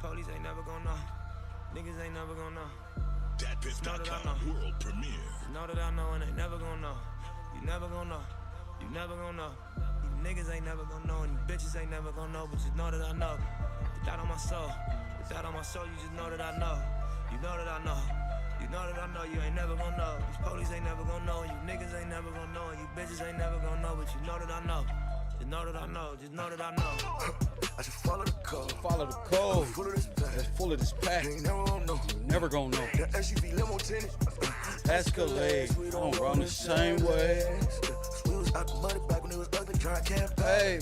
Police ain't never gonna know. Niggas ain't never gonna know. Datpiff.com world premiere. You know that I know and they never gonna know. You never gonna know. You never gonna know. You niggas ain't never gonna know and you bitches ain't never gonna know. But just know that I know. Put that on my soul. Put that on my soul. You just know that I know. You know that I know. You know that I know. You ain't never gonna know. These police ain't never gonna know. You niggas ain't never gonna know. And you bitches ain't never gonna know. But you know that I know. Just know that I know. Just know that I know. I should follow the code. Follow the code. Full of this pack. That's full of this pack. You ain't never gonna know. Never gonna know. The SUV limo tinted. Escalade. We don't run the same way. We was out the muddy back when it was ugly, trying to campaign. Hey,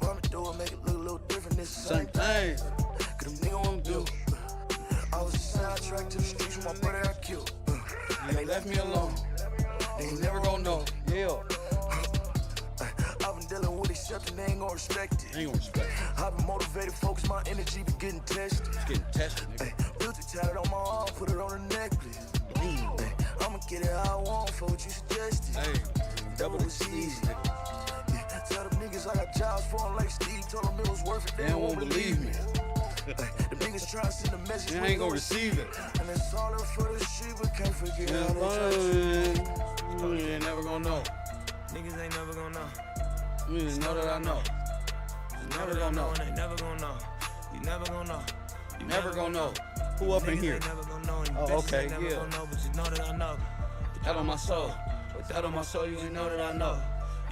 Run the door, make it look a little different. This the same thing. Cause them niggas won't do. I was a soundtrack to the streets with my brother I killed. And they left me alone. They ain't Never never gonna know. Yeah. I've been dealing with accepting, they ain't gonna respect it. Ain't gonna respect it. I've been motivated, focus my energy, be getting tested. It's getting tested, nigga. Built it tatted on my arm, put it on a necklace. I'ma get it how I want for what you suggested. Hey, Double was easy. Yeah, tell them niggas I got jobs for them like Steve. Told them it was worth it, they won't believe me. The niggas trying to send a message. They ain't gonna receive it. And it's all up for the street, but can't forget Yeah, how they try to you ain't never gonna know. Niggas ain't never gonna know. You just know that I know. You Never know gonna know. and they never gonna know. You never gonna know. You Never gonna know. Who up in Niggas here? ain't never gonna know, and Oh, bitches okay, ain't never yeah. gonna know, but you know that I know. Put that on my soul. Put that on my soul. You ain't know that I know.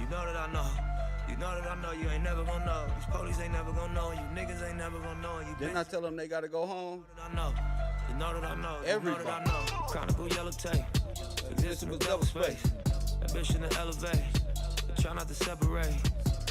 You know that I know. You know that I know. You ain't never gonna know. These police ain't never gonna know. You niggas ain't never gonna know. You Didn't I tell them they gotta go home? I know. You know that I know. Everybody. You know that I know. Chronicle yellow tape. Existing with double space. Ambition to elevate. But try not to separate.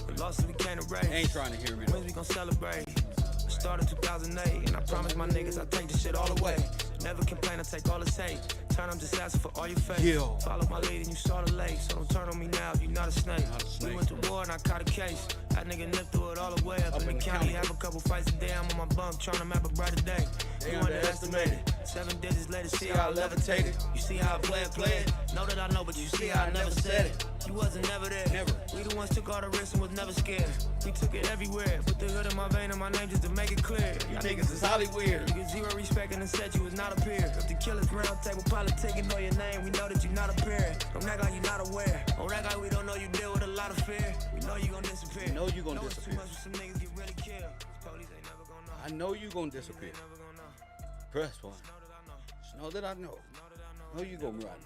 The losses we can't erase. Ain't trying to hear me. Wins we gon' celebrate. I started 2008, and I promise my niggas I take this shit all away. Never complain, I take all the hate. Turn, I'm just asking for all your faith. Yeah. Follow my lead and you saw the lake. So don't turn on me now if you not a snake. We went to war and I caught a case. That nigga nipped through it all the way up in the county. Have a couple fights a day, I'm on my bump, trying to map a brighter day. You underestimated. 7 digits later, see how I levitated. You see how I play it. Know that I know, but you see how I never said it. You wasn't never there. Never. We the ones took all the risks and was never scared. We took it everywhere. Put the hood in my vein and my name just to make it clear. You niggas is Hollywood. You get zero respect and said you was not a peer. If the killer's round table politicking, know your name. We know that you not a peer. Don't act like you not aware. Don't act like we don't know you deal with a lot of fear. We know you gon' disappear. We know you gon' Know it's disappear. Too much for some niggas get really killed. Police ain't never gonna know. I know you gonna disappear. Never gonna know. Press one. Know that I know. Just know that I know. Know that I Know know. you gonna run.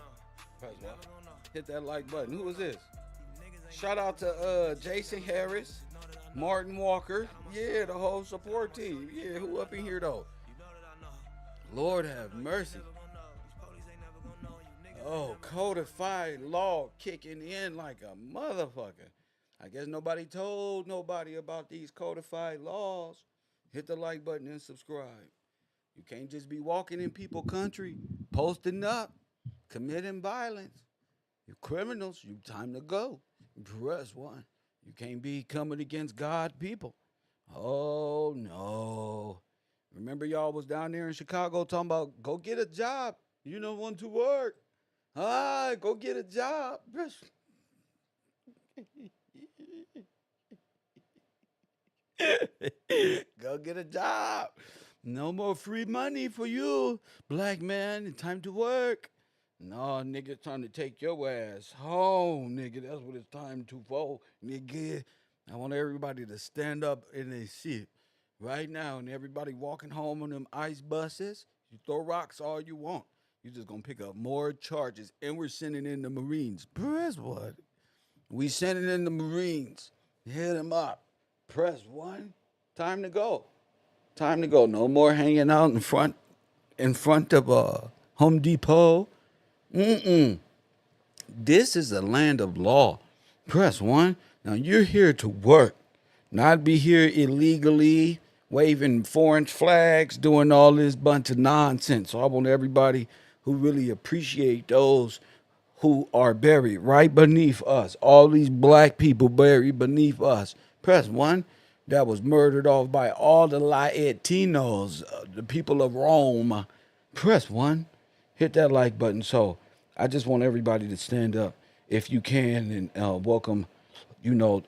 Press one. Never gonna know. Hit that like button. Who is this? Shout out to Jason Harris, Martin Walker. Yeah, the whole support team. Yeah, who up in here though? Lord have mercy. Oh, codified law kicking in like a motherfucker. I guess nobody told nobody about these codified laws. Hit the like button and subscribe. You can't just be walking in people country, posting up, committing violence. You criminals, you time to go. Press one. You can't be coming against God people. Oh no. Remember y'all was down there in Chicago talking about go get a job. You don't want to work. Go get a job. Go get a job. No more free money for you, black man. It's time to work. No, nigga, trying to take your ass home, nigga. That's what it's time to for, nigga. I want everybody to stand up in their seat right now, and everybody walking home on them ICE buses. You throw rocks all you want. You're just gonna pick up more charges, and we're sending in the Marines. Press what? We sending in the Marines. Hit them up. Press one. Time to go. Time to go. No more hanging out in front of Home Depot. This is a land of law. Press one. Now you're here to work, not be here illegally, waving foreign flags, doing all this bunch of nonsense. So I want everybody who really appreciate those who are buried right beneath us. All these black people buried beneath us. Press one. That was murdered off by all the Latinos, the people of Rome. Press one. Hit that like button. So I just want everybody to stand up if you can and welcome,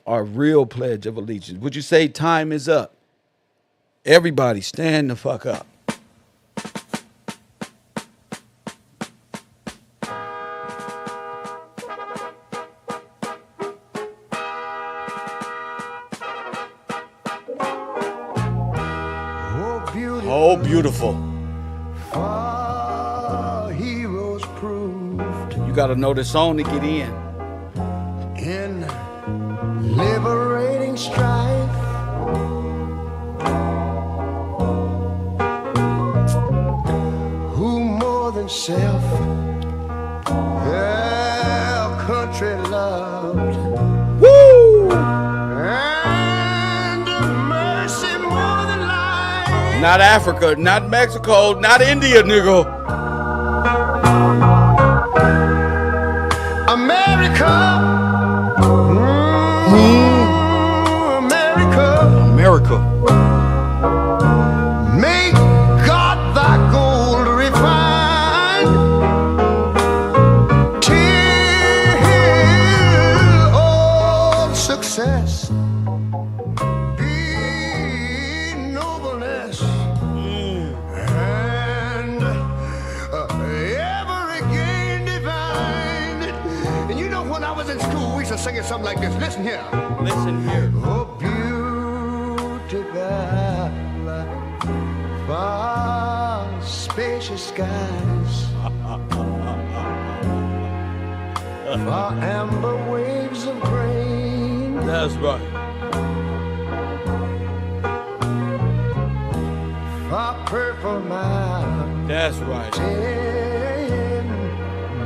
our real Pledge of Allegiance. Would you say time is up? Everybody stand the fuck up. Oh, beautiful. Heroes proved You got to know the song to get in. in liberating strife. Who more than self their country loved, Woo! and mercy more than life. Not Africa, not Mexico, not India, nigga. America, America, America. make God thy gold refined, till all success be nobleness, and ever again divine. And you know, when I was in school, we used to sing something like this. Listen here. Listen here. Oh, beautiful, far spacious skies, far amber waves of grain, That's right. far purple mountain That's right.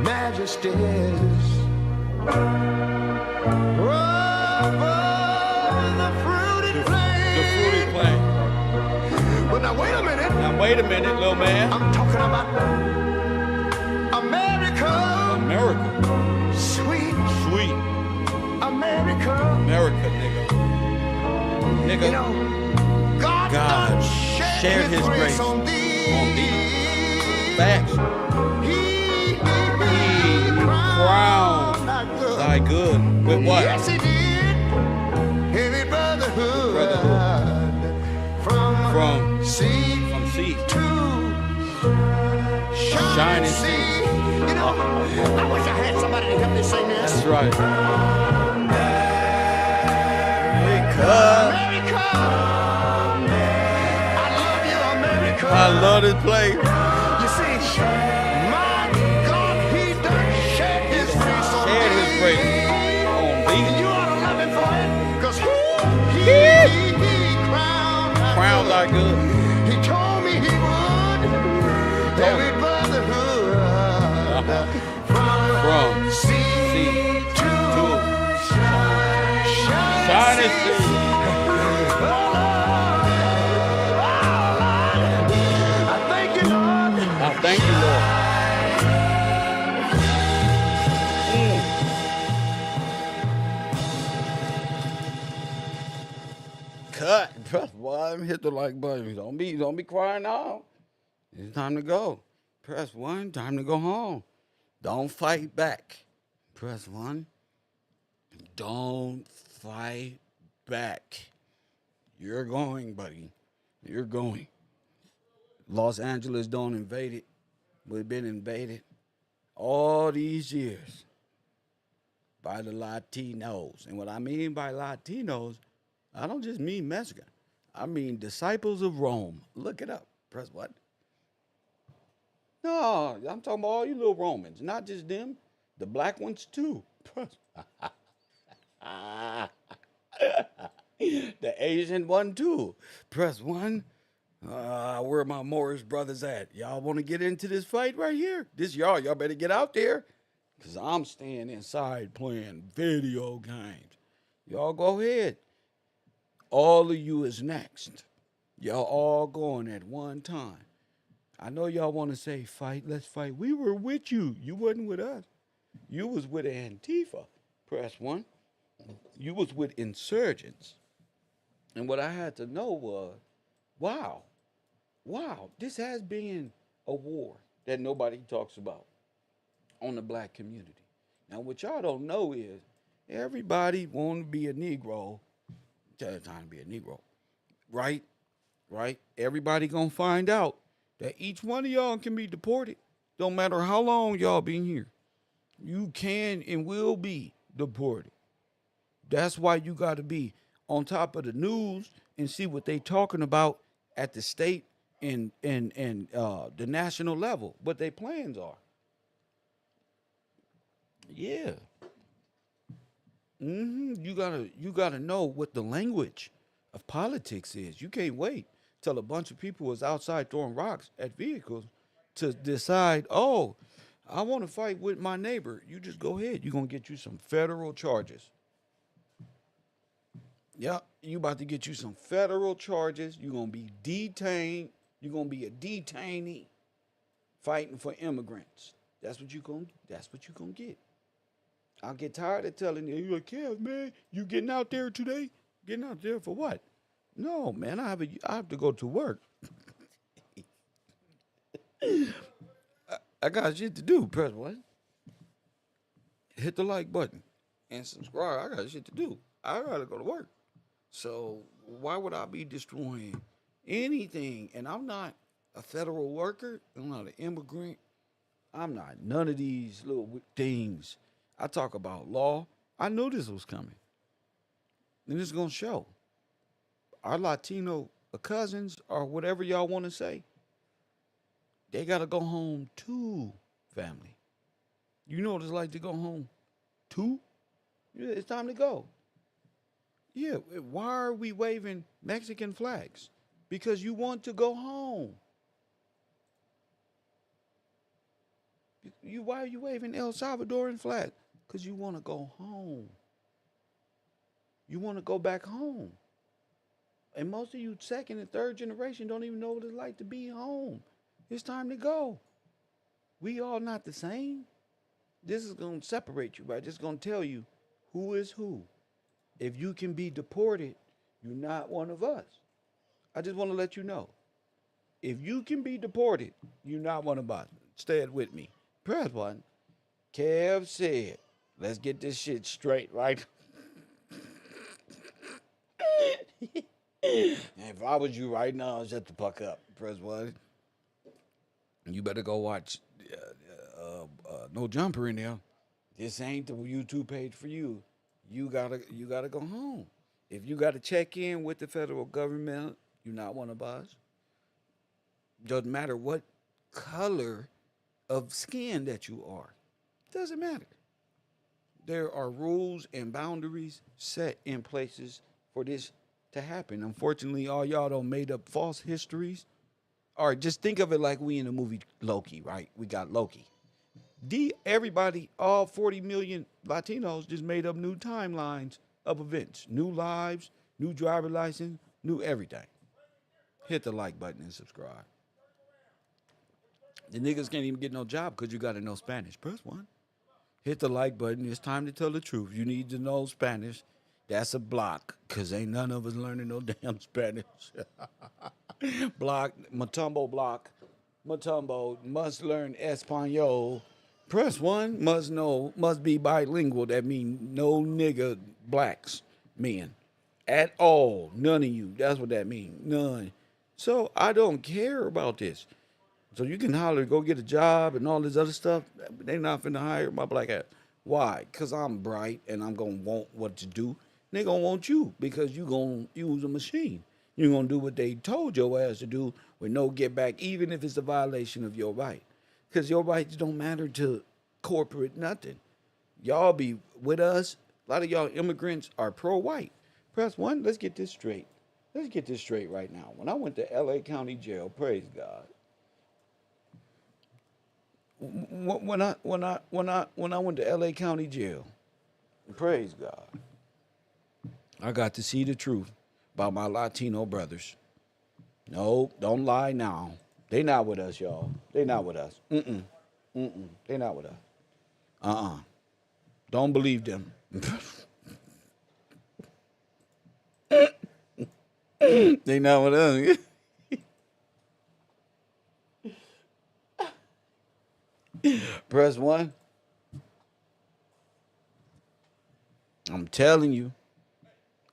majesties, over the fruited The plain. fruity plain. But now wait a minute. Now wait a minute, little man. I'm talking about America, America. sweet Sweet. America. America, nigga. Nigga. You know, God God shared his grace on thee. Facts. He crowned thy good. With what? Yes, he did. Heavy brotherhood. From From sea sea. to shining sea. You know, I wish I had somebody to help me sing this. That's right. America. America. I love you, America. I love this place. You see, my God, he done shed his grace on Shared his thee. grace on thee. And you ought to love him for it, because he Crown thy good. He told me he would. Every brotherhood From sea to shining sea. I thank you, Lord. I thank you, Lord. Cut. Press one. Hit the like button. Don't be crying now. It's time to go. Press one. Time to go home. Don't fight back. Press one. Don't fight back. You're going, buddy. You're going. Los Angeles don't invade it. We've been invaded all these years by the Latinos. And what I mean by Latinos, I don't just mean Mexican. I mean disciples of Rome. Look it up. Press what? No, I'm talking about all you little Romans. Not just them. The black ones too. Press. The Asian one too. Press one. Where my Moorish brothers at? Y'all want to get into this fight right here? This y'all better get out there. Because I'm staying inside playing video games. Y'all go ahead. All of you is next. Y'all all going at one time. I know y'all want to say fight, let's fight. We were with you. You wasn't with us. You was with Antifa. Press one. You was with insurgents. And what I had to know was, wow, this has been a war that nobody talks about on the black community. Now, what y'all don't know is everybody want to be a Negro. Tell the time to be a Negro, right? right? Everybody gonna find out that each one of y'all can be deported. Don't matter how long y'all been here. You can and will be deported. That's why you got to be on top of the news and see what they talking about at the state and the national level, what their plans are. Yeah. You gotta know what the language of politics is. You can't wait till a bunch of people is outside throwing rocks at vehicles to decide, oh, I want to fight with my neighbor. You just go ahead. You're gonna get you some federal charges. Yep, you about to get you some federal charges. You're gonna be detained. You're gonna be a detainee fighting for immigrants. That's what you gonna get. I'll get tired of telling you, you're like, Kev, man, you getting out there today? Getting out there for what? No, man, I have to go to work. I got shit to do. Press what? Hit the like button and subscribe. I got shit to do. I gotta go to work. So why would I be destroying anything? And I'm not a federal worker. I'm not an immigrant. I'm not none of these little things. I talk about law. I knew this was coming. And it's going to show. Our Latino cousins or whatever y'all want to say, they got to go home too, family. You know what it's like to go home too? Yeah, it's time to go. Yeah, why are we waving Mexican flags? Because you want to go home. Why are you waving El Salvadoran flag? Because you want to go home. You want to go back home. And most of you second and third generation don't even know what it's like to be home. It's time to go. We all not the same. This is going to separate you, right? This is going to tell you who is who. If you can be deported, you're not one of us. I just want to let you know. If you can be deported, you're not one of us. Stay with me. Press one. Kev said, let's get this shit straight, right? If I was you right now, shut the fuck up. Press one. You better go watch No Jumper in there. This ain't the YouTube page for you. You gotta go home. If you gotta check in with the federal government, you're not one of us. Doesn't matter what color of skin that you are. Doesn't matter. There are rules and boundaries set in places for this to happen. Unfortunately, all y'all don't made up false histories. All right, just think of it like we in the movie Loki, right? We got Loki. Everybody, all 40 million Latinos just made up new timelines of events, new lives, new driver license, new everything. Hit the like button and subscribe. The niggas can't even get no job because you got to know Spanish. Press one. Hit the like button. It's time to tell the truth. You need to know Spanish. That's a block because ain't none of us learning no damn Spanish. Block, Matumbo block. Matumbo must learn Espanol. Press one, must be bilingual. That means no nigga blacks, men. At all. None of you. That's what that means. None. So I don't care about this. So you can holler, go get a job and all this other stuff. They not finna hire my black ass. Why? Because I'm bright and I'm going to want what to do. They going to want you because you going to use a machine. You're going to do what they told your ass to do with no get back, even if it's a violation of your right. Because your rights don't matter to corporate nothing. Y'all be with us. A lot of y'all immigrants are pro-white. Press one, let's get this straight. Let's get this straight right now. When I went to L.A. County Jail, praise God. When I went to L.A. County Jail, praise God, I got to see the truth about my Latino brothers. No, don't lie now. They not with us, y'all. They not with us. They not with us. Don't believe them. They not with us. Press one. I'm telling you.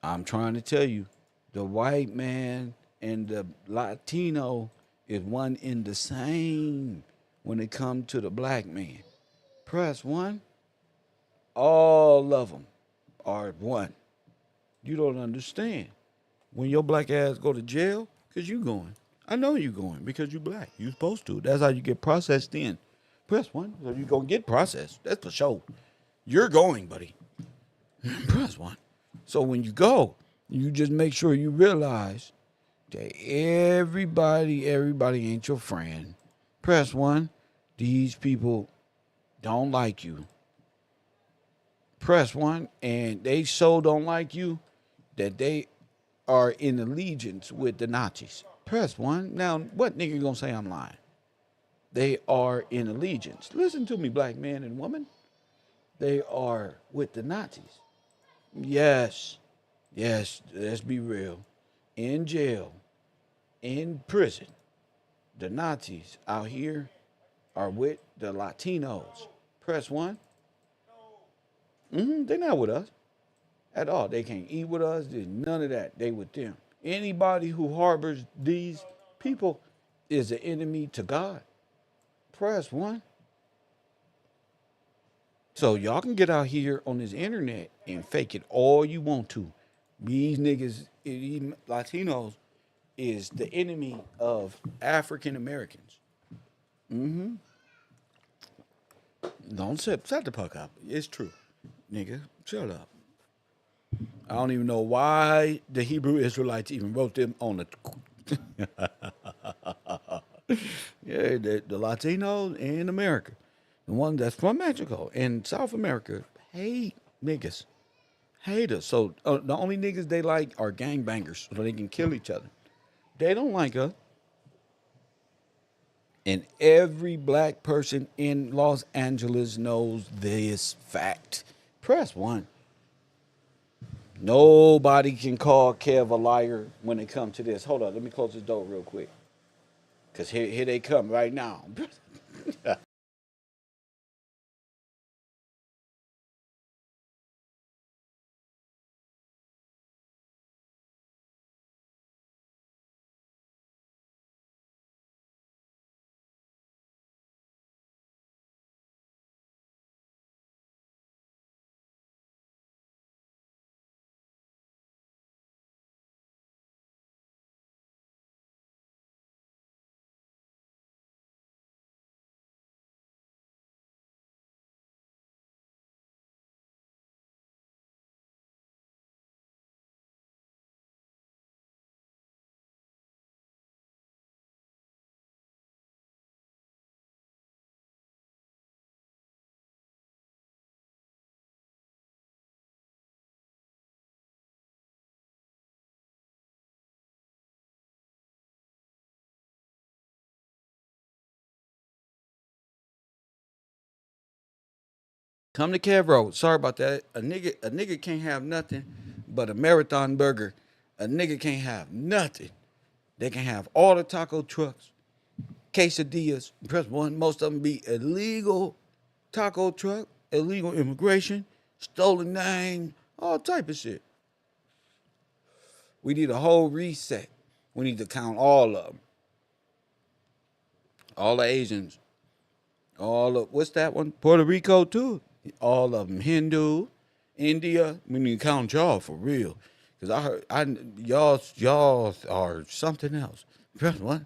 I'm trying to tell you. The white man and the Latino is one in the same when it comes to the black man. Press 1. All of them are one. You don't understand. When your black ass go to jail, because you going. I know you going because you black. You supposed to. That's how you get processed in. Press 1. So you going to get processed. That's for sure. You're going, buddy. Press 1. So when you go, you just make sure you realize that everybody ain't your friend. Press 1. These people don't like you. Press 1. And they so don't like you that they are in allegiance with the Nazis. Press 1. Now, what nigga gonna say I'm lying? They are in allegiance. Listen to me, black man and woman. They are with the Nazis. Yes, let's be real. In jail, in prison, the Nazis out here are with the Latinos. Press 1. They're not with us at all. They can't eat with us. There's none of that. They with them. Anybody who harbors these people is an enemy to God. Press 1. So y'all can get out here on this internet and fake it all you want to. These niggas, these Latinos, is the enemy of African Americans. Don't shut the fuck up. It's true. Nigga, shut up. I don't even know why the Hebrew Israelites even wrote them on the... Yeah, the Latinos in America. The one that's from Mexico and South America hate niggas. Hate us. So the only niggas they like are gangbangers so they can kill each other. They don't like us. And every black person in Los Angeles knows this fact. Press 1. Nobody can call Kev a liar when it comes to this. Hold on, let me close this door real quick. Because here they come right now. Come to KevRow. Sorry about that. A nigga can't have nothing but a marathon burger. A nigga can't have nothing. They can have all the taco trucks, quesadillas. Press 1. Most of them be illegal taco truck, illegal immigration, stolen name, all type of shit. We need a whole reset. We need to count all of them. All the Asians. All of, what's that one? Puerto Rico too. All of them. Hindu, India. We need to count y'all for real. Because I heard, y'all are something else. Press 1.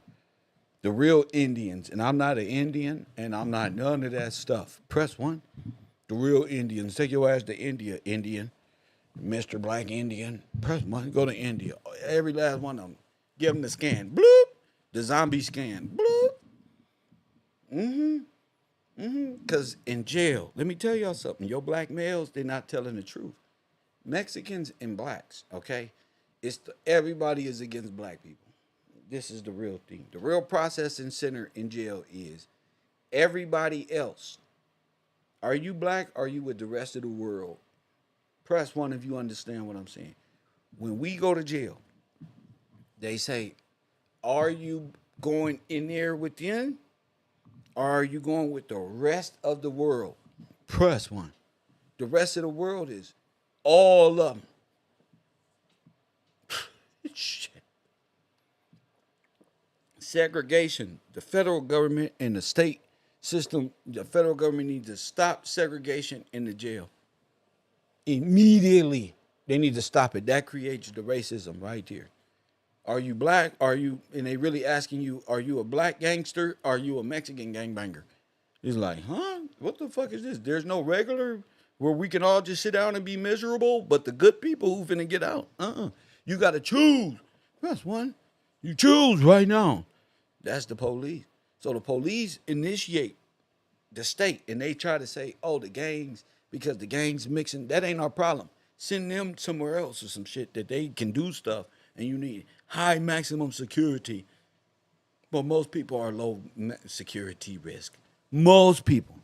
The real Indians. And I'm not an Indian, and I'm not none of that stuff. Press 1. The real Indians. Take your ass to India, Indian. Mr. Black Indian. Press 1. Go to India. Every last one of them. Give them the scan. Bloop. The zombie scan. Bloop. Because in jail, let me tell y'all something. Your black males, they're not telling the truth. Mexicans and blacks, okay? Everybody is against black people. This is the real thing. The real processing center in jail is everybody else. Are you black? Or are you with the rest of the world? Press 1 if you understand what I'm saying. When we go to jail, they say, are you going in there with them? Or are you going with the rest of the world? Press 1. The rest of the world is all of them. Shit. segregation. The federal government and the state system, the federal government needs to stop segregation in the jail. Immediately. They need to stop it. That creates the racism right there. Are you black? Are you, and they really asking you, are you a black gangster? Are you a Mexican gangbanger? It's like, huh? What the fuck is this? There's no regular where we can all just sit down and be miserable, but the good people who finna get out. You gotta choose. Press one. You choose right now. That's the police. So the police initiate the state and they try to say, oh, the gangs, because the gangs mixing, that ain't our problem. Send them somewhere else or some shit that they can do stuff and you need high maximum security. But most people are low security risk. Most people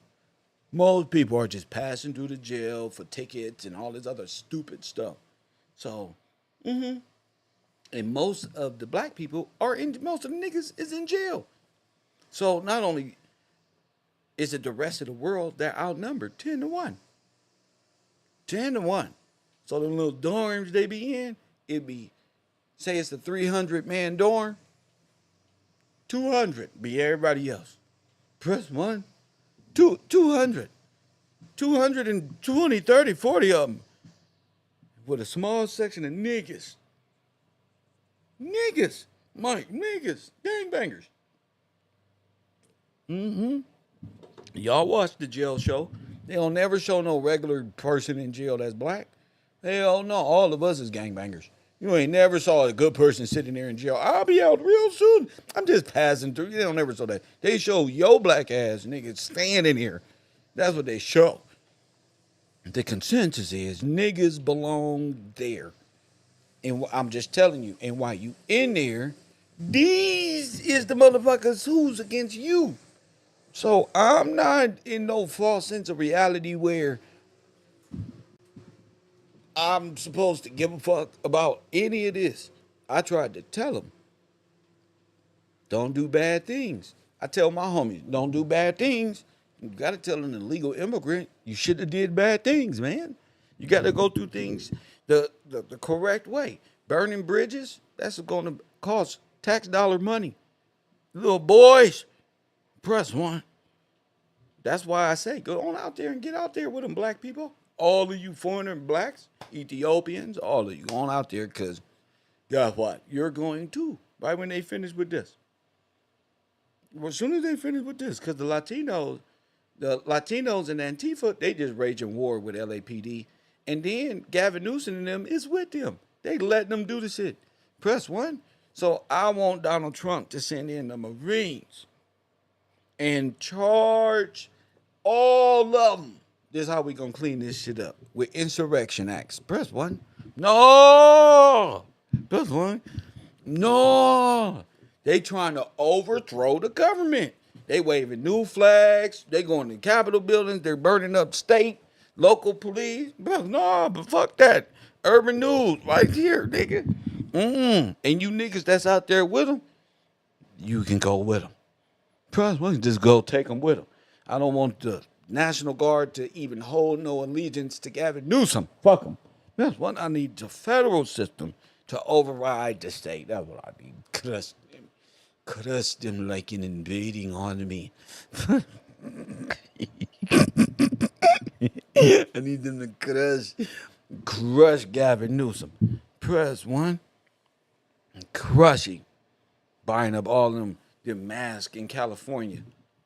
are just passing through the jail for tickets and all this other stupid stuff. So, and most of the black people are in, most of the niggas is in jail. So not only is it the rest of the world, they're outnumbered 10-1. 10-1. So the little dorms they be in, it'd be, say it's a 300-man dorm, 200 be everybody else. Press one, 200. 220, 30, 40 of them. With a small section of niggas. Niggas. Mike, niggas. Gangbangers. Y'all watch the jail show. They don't never show no regular person in jail that's black. Hell no, all of us is gangbangers. You ain't never saw a good person sitting there in jail. I'll be out real soon. I'm just passing through. They don't never show that. They show your black ass niggas standing here. That's what they show. The consensus is niggas belong there. And I'm just telling you, and while you in there, these is the motherfuckers who's against you. So I'm not in no false sense of reality where I'm supposed to give a fuck about any of this. I tried to tell them, don't do bad things. I tell my homies, don't do bad things. You got to tell an illegal immigrant, you should have did bad things, man. You got to go through things the correct way. Burning bridges, that's going to cost tax dollar money. Little boys, press one. That's why I say, go on out there and get out there with them black people. All of you foreigner blacks, Ethiopians, all of you, go on out there because guess what? You're going too, right when they finish with this. Well, as soon as they finish with this, because the Latinos and Antifa, they just raging war with LAPD. And then Gavin Newsom and them is with them. They letting them do the shit. Press one. So I want Donald Trump to send in the Marines and charge all of them. This is how we gonna clean this shit up. With insurrection acts. Press one. No. Press one. No. They trying to overthrow the government. They waving new flags. They going to Capitol buildings. They're burning up state, local police. But no, but fuck that. Urban news right here, nigga. And you niggas that's out there with them, you can go with them. Press one. Just go take them with them. I don't want the National Guard to even hold no allegiance to Gavin Newsom. Fuck them. That's what I need, the federal system to override the state. That's what I need. Crush them like an invading army. I need them to crush Gavin Newsom. Press one. Crush him. Buying up all them masks in California.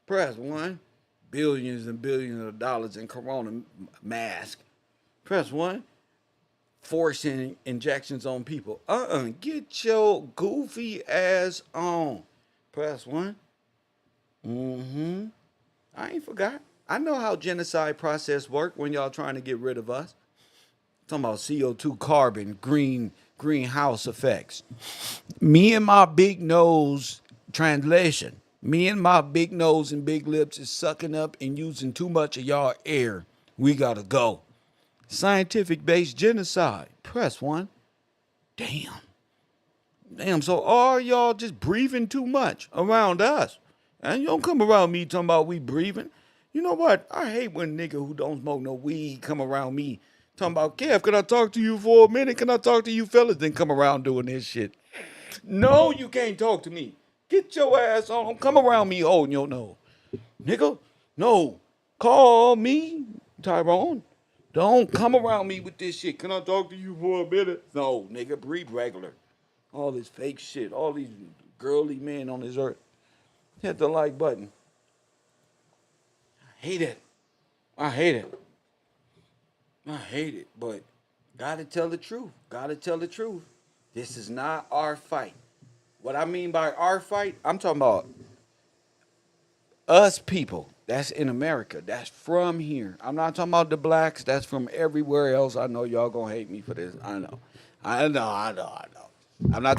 Press one. Billions and billions of dollars in corona mask. Press one. Forcing injections on people. Get your goofy ass on. Press one. I ain't forgot. I know how genocide process work when y'all trying to get rid of us. Talking about CO2 carbon, greenhouse effects. Me and my big nose, translation. Me and my big nose and big lips is sucking up and using too much of y'all air. We gotta go. Scientific-based genocide. Press one. Damn, so are y'all just breathing too much around us? And you don't come around me talking about we breathing. You know what? I hate when nigga who don't smoke no weed come around me talking about, Kev, can I talk to you for a minute? Can I talk to you fellas? Then come around doing this shit. No, you can't talk to me. Get your ass on. Don't come around me holding your nose. Nigga, no. Call me, Tyrone. Don't come around me with this shit. Can I talk to you for a minute? No, nigga, breathe regular. All this fake shit. All these girly men on this earth. Hit the like button. I hate it. I hate it. I hate it, but gotta tell the truth. Gotta tell the truth. This is not our fight. What I mean by our fight, I'm talking about us people. That's in America. That's from here. I'm not talking about the blacks. That's from everywhere else. I know y'all gonna hate me for this. I know. I'm not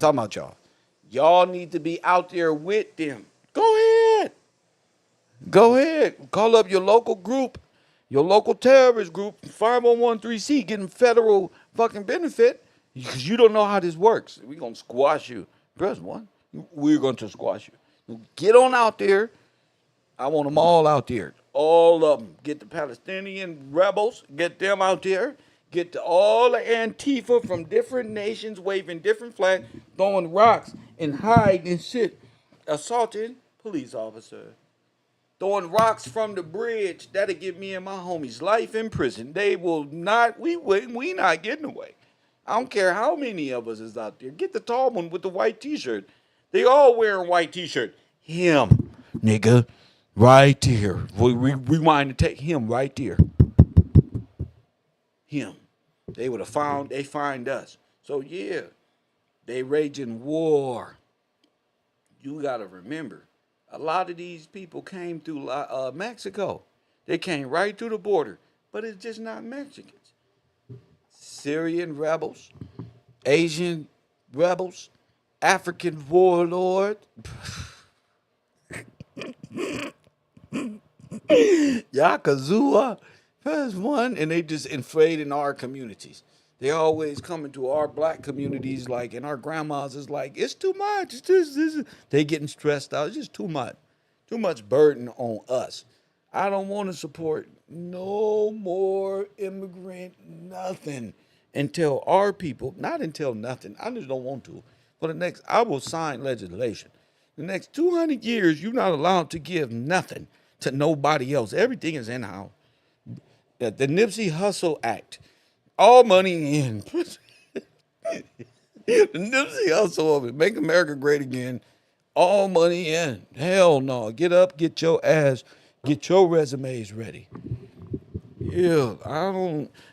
talking about y'all. Y'all need to be out there with them. Go ahead. Go ahead. Call up your local group, your local terrorist group, 5013C, getting federal fucking benefit because you don't know how this works. We're going to squash you. Press one. We're going to squash you. Get on out there. I want them all out there. All of them. Get the Palestinian rebels. Get them out there. Get all the Antifa from different nations waving different flags, throwing rocks and hiding and shit. Assaulting police officer. Throwing rocks from the bridge. That'll give me and my homies life in prison. They will not, we not getting away. I don't care how many of us is out there. Get the tall one with the white t-shirt. They all wearing white t-shirt. Him, nigga, right there. Rewind and take him right there. Him. They would have found, they find us. So yeah, they raging war. You got to remember, a lot of these people came through Mexico. They came right through the border, but it's just not Mexicans. Syrian rebels, Asian rebels, African warlord. Yakuza, first one, and they just inflating our communities. They always come into our black communities, like, and our grandmas is like, it's too much. It's this. They getting stressed out. It's just too much burden on us. I don't want to support no more immigrant nothing until our people, not until nothing. I just don't want to. For the next, I will sign legislation. The next 200 years, you're not allowed to give nothing to nobody else. Everything is in-house. The Nipsey Hussle Act. All money in. The Nipsey Hussle of it. Make America great again. All money in. Hell no. Get up, get your ass, get your resumes ready. Yeah,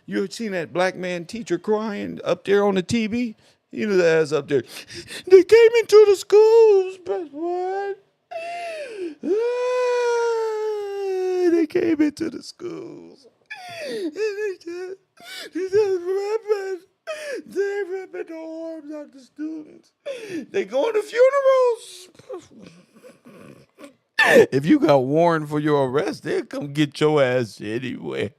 you seen that black man teacher crying up there on the TV? You know the ass up there. They came into the schools, but what? They came into the schools. They ripping the arms out the students. They going to funerals. If you got warrant for your arrest, they'll come get your ass anywhere.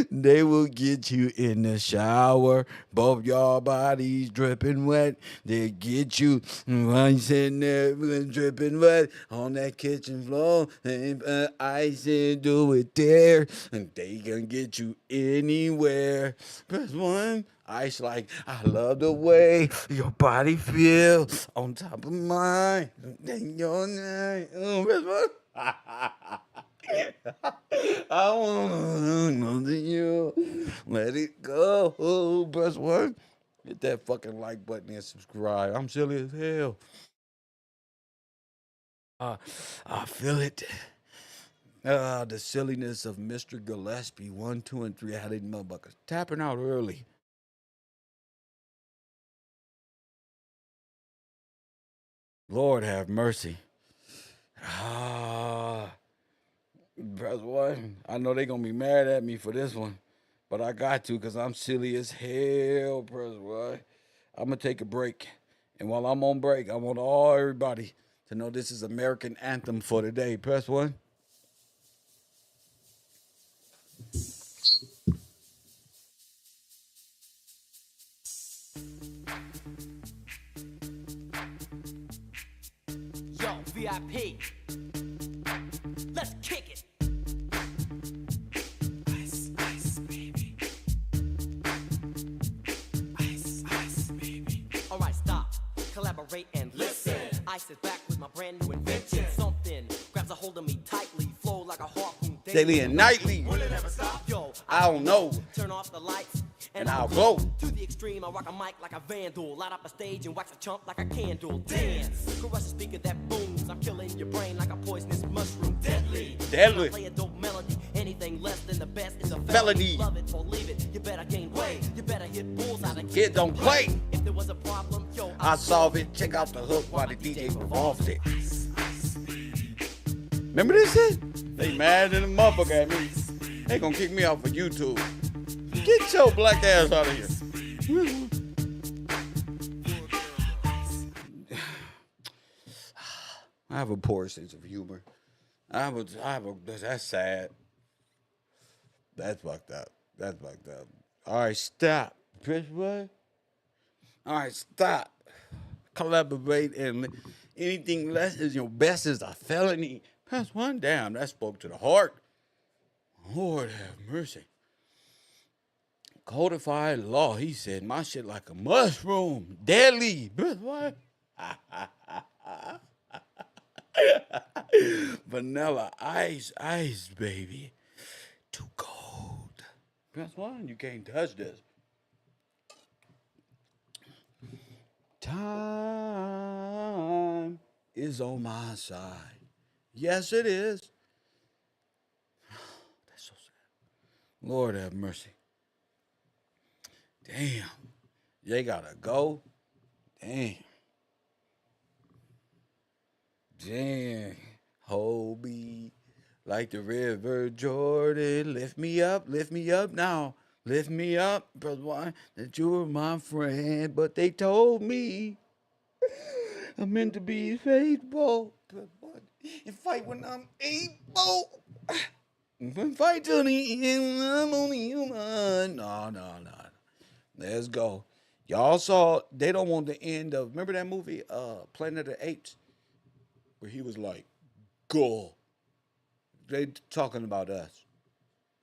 They will get you in the shower, both your bodies dripping wet. They get you while you sitting there dripping wet on that kitchen floor. And ice and do it there, and they can get you anywhere. Press one. Ice like, I love the way your body feels on top of mine. Your night. Press one. I want nothing you. Let it go. Press one. Hit that fucking like button and subscribe. I'm silly as hell. I feel it. The silliness of Mr. Gillespie. 1, 2, and 3. I had these motherfuckers tapping out early. Lord have mercy. Press one. I know they're going to be mad at me for this one, but I got to because I'm silly as hell. Press one. I'm going to take a break. And while I'm on break, I want everybody to know this is American anthem for today. Press one. Yo, VIP. Let's kick it. Ice, ice, baby. Ice, ice, baby. All right, stop. Collaborate and listen. my brand new invention. Something grabs a hold of me tightly, flow like a harpoon. Daily and nightly. Will it ever stop? Yo, I don't know. turn off the lights And I'll glow. to the extreme. I rock a mic like a vandal, light up a stage and wax a chump like a candle. Dance, caress a speaker that booms. I'm killing your brain like a poisonous mushroom. Deadly, Deadly. Play a dope melody. Anything less than the best is a Felony. Love it or leave it. You better gain weight. You better hit bulls out of Kid don't play. If there was a problem, yo, I solve it. Check out the hook while the DJ performs it. Remember this shit? They mad in the motherfucker at me. They gonna kick me off of YouTube. Get your black ass out of here. I have a poor sense of humor. That's sad. That's fucked up. That's fucked up. All right, stop. Press what? All right, stop. Collaborate and anything less is your best is a felony. Press one. Damn, that spoke to the heart. Lord have mercy. Codified law. He said my shit like a mushroom. Deadly. Press what? Vanilla ice, baby. Too cold. Press one. You can't touch this. Time is on my side. Yes, it is. That's so sad. Lord have mercy. Damn. They gotta go. Damn. Hold me like the river Jordan. Lift me up now. Lift me up, brother. Why? That you were my friend, but they told me I'm meant to be faithful. And fight when I'm able. And fight till the end, I'm only human. No. Let's go. Y'all saw, they don't want the end of, remember that movie, Planet of the Apes? Where he was like, go. They talking about us.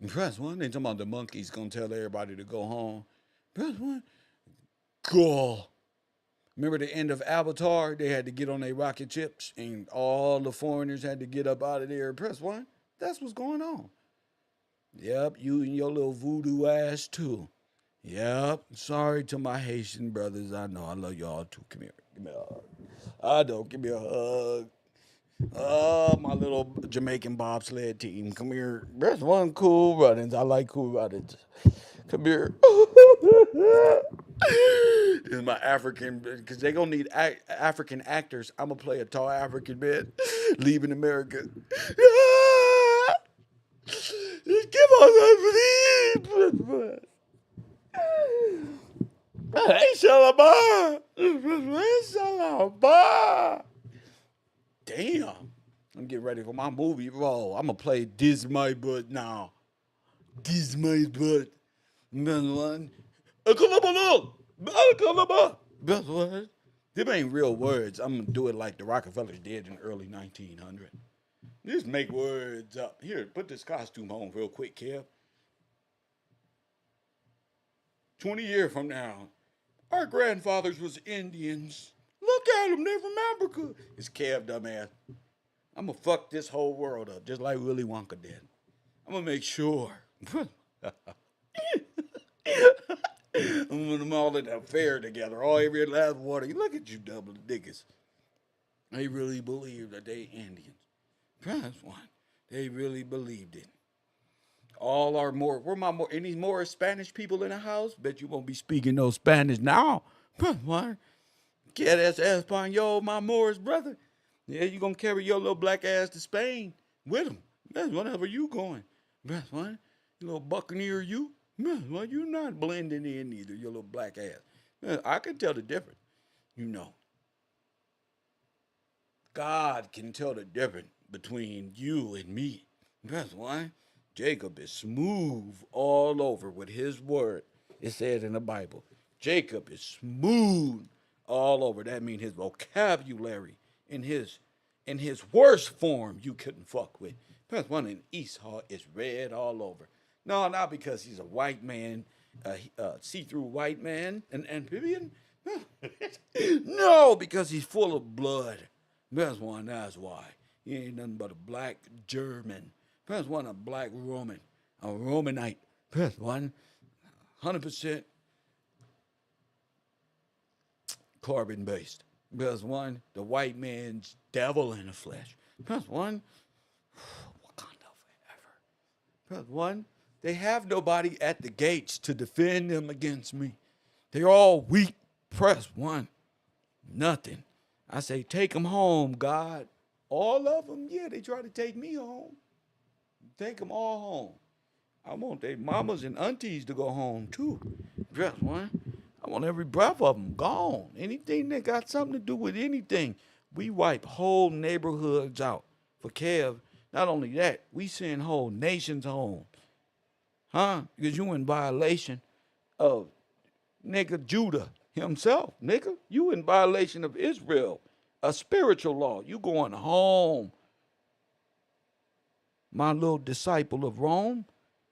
Press one. They talking about the monkeys gonna tell everybody to go home. Press one. Go. Remember the end of Avatar? They had to get on their rocket ships and all the foreigners had to get up out of there. Press one. That's what's going on. Yep, you and your little voodoo ass too. Yep. Sorry to my Haitian brothers. I know I love y'all too. Come here. Give me a hug. I don't. Give me a hug. Oh, my little Jamaican bobsled team. Come here. There's one Cool Runnings. I like Cool Runnings. Come here. This is my African, because they're going to need African actors. I'm going to play a tall African man leaving America. Give us a please. Hey, Shalaba. Damn. I'm getting ready for my movie role. I'm going to play This My Butt now. This My Butt. Best one. Best one. Them ain't real words. I'm going to do it like the Rockefellers did in the early 1900s. Just make words up. Here, put this costume on real quick, Kev. 20 years from now, our grandfathers was Indians. Look at them, they're from Africa. It's Kev, dumbass. I'm going to fuck this whole world up, just like Willy Wonka did. I'm going to make sure. I'm going to all at a fair together, all every last water. Look at you double niggas. They really believe that they Indians. That's one. They really believed it. All our more, any more Spanish people in the house? Bet you won't be speaking no Spanish now. What? Get as Espanol, my Moorish brother. Yeah, you gonna carry your little black ass to Spain with him. That's whenever you going. That's what? You little buccaneer, you. Well, you not blending in either, your little black ass. I can tell the difference. You know. God can tell the difference between you and me. That's why Jacob is smooth all over with his word. It says in the Bible, Jacob is smooth all over. That means his vocabulary in his worst form you couldn't fuck with. That's one in Esau is red all over. No, not because he's a white man, see-through white man, an amphibian. No, because he's full of blood. Press 1, that's why. He ain't nothing but a black German. Press 1, a black Roman, a Romanite. Press 1, 100% carbon based. Press 1, the white man's devil in the flesh. Press 1, Wakanda forever. Press 1, they have nobody at the gates to defend them against me. They're all weak. Press 1, nothing. I say, take them home, God. All of them, yeah, they try to take me home. Take them all home. I want their mamas and aunties to go home, too. Press 1. I want every breath of them gone. Anything that got something to do with anything, we wipe whole neighborhoods out. For Kev, not only that, we send whole nations home. Huh? Because you in violation of nigga Judah himself. Nigga, you in violation of Israel, a spiritual law. You going home. My little disciple of Rome.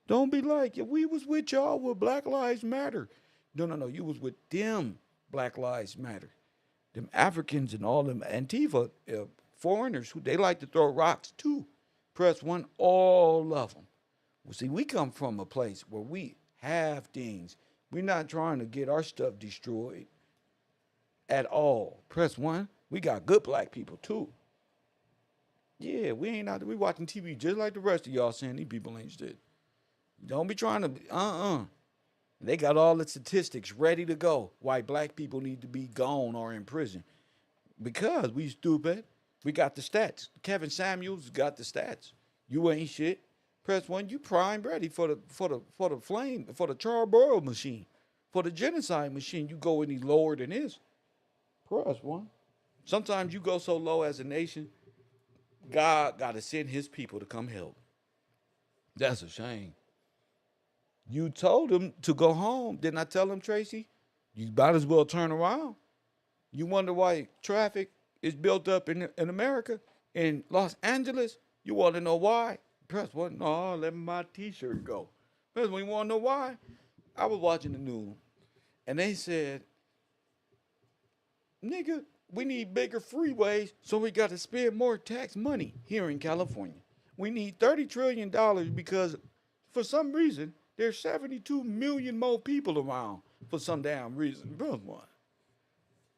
Don't be like, if we was with y'all with Black Lives Matter. No. You was with them Black Lives Matter. Them Africans and all them Antifa foreigners, who they like to throw rocks too. Press 1, all of them. Well, see, we come from a place where we have things. We're not trying to get our stuff destroyed at all. Press 1, we got good black people too. Yeah, we ain't out there. We watching TV just like the rest of y'all saying these people ain't shit. Don't be trying to, They got all the statistics ready to go why black people need to be gone or in prison. Because we stupid. We got the stats. Kevin Samuels got the stats. You ain't shit. Press 1, you prime ready for the flame, for the charbroil machine, for the genocide machine. You go any lower than this. Press 1. Sometimes you go so low as a nation, God got to send his people to come help. That's a shame. You told him to go home. Didn't I tell him, Tracy? You might as well turn around. You wonder why traffic is built up in America, in Los Angeles? You want to know why? Press 1. No, let my t-shirt go. Press 1. You want to know why? I was watching the news, and they said, nigga, we need bigger freeways, so we got to spend more tax money here in California. We need $30 trillion because for some reason, there's 72 million more people around for some damn reason. Press 1.